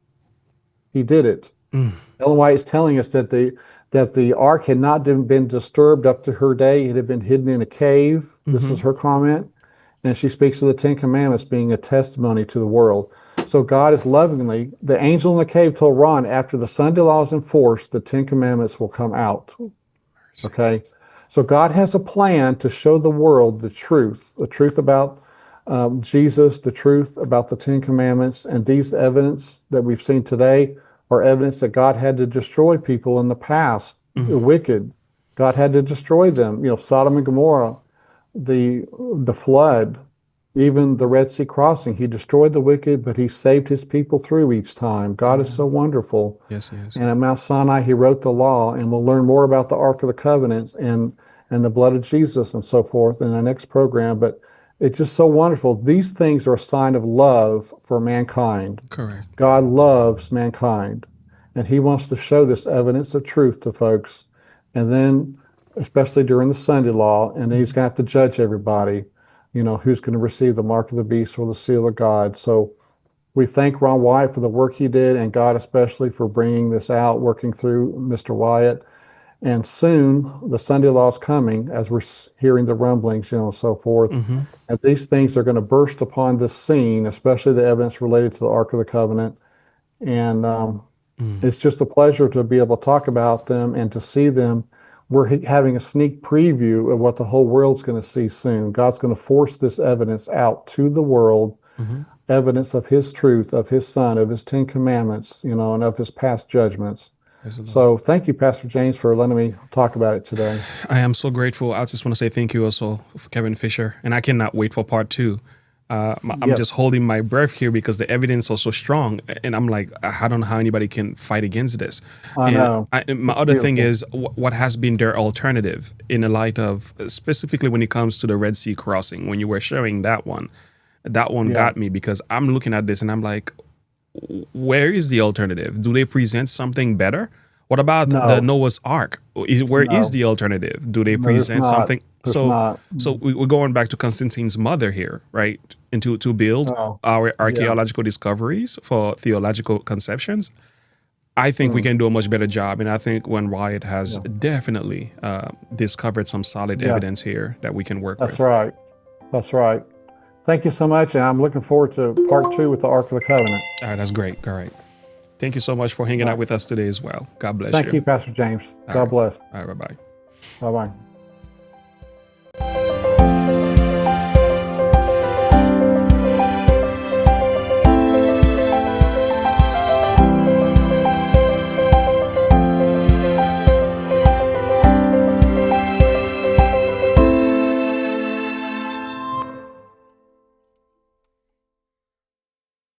He did it. Ellen White is telling us that the ark had not been disturbed up to her day. It had been hidden in a cave. This is her comment. And she speaks of the Ten Commandments being a testimony to the world. So God is lovingly, the angel in the cave told Ron, after the Sunday law is enforced, the Ten Commandments will come out. Okay? So God has a plan to show the world the truth about Jesus, the truth about the Ten Commandments, and these evidence that we've seen today are evidence that God had to destroy people in the past, the wicked. God had to destroy them. Sodom and Gomorrah, the flood, even the Red Sea crossing. He destroyed the wicked, but he saved his people through each time. God is so wonderful. Yes, yes. And at Mount Sinai, he wrote the law, and we'll learn more about the Ark of the Covenant and the blood of Jesus and so forth in our next program. But it's just so wonderful. These things are a sign of love for mankind. Correct. God loves mankind, and he wants to show this evidence of truth to folks. And then, especially during the Sunday law, and he's going to have to judge everybody, who's going to receive the mark of the beast or the seal of God. So we thank Ron Wyatt for the work he did, and God especially for bringing this out, working through Mr. Wyatt. And soon the Sunday law is coming, as we're hearing the rumblings, and so forth. And these things are going to burst upon this scene, especially the evidence related to the Ark of the Covenant. And it's just a pleasure to be able to talk about them and to see them. We're having a sneak preview of what the whole world's going to see soon. God's going to force this evidence out to the world, evidence of his truth, of his son, of his 10 commandments, and of his past judgments. So thank you, Pastor James, for letting me talk about it today. I am so grateful. I just want to say thank you also for Kevin Fisher, and I cannot wait for part 2. I'm just holding my breath here because the evidence is so strong, and I'm like, I don't know how anybody can fight against this. I know. My other thing is, what has been their alternative in the light of, specifically when it comes to the Red Sea crossing, when you were sharing that one got me, because I'm looking at this and I'm like, where is the alternative? Do they present something better? What about the Noah's Ark? Where is the alternative? Do they present something? So we're going back to Constantine's mother here, right? And to build our archaeological discoveries for theological conceptions. I think we can do a much better job. And I think when Wyatt has definitely discovered some solid evidence here that we can work with. That's right. Thank you so much. And I'm looking forward to part 2 with the Ark of the Covenant. All right, that's great. All right. Thank you so much for hanging out with us today as well. God bless you. Thank you, Pastor James. God bless. All right, bye-bye. Bye-bye.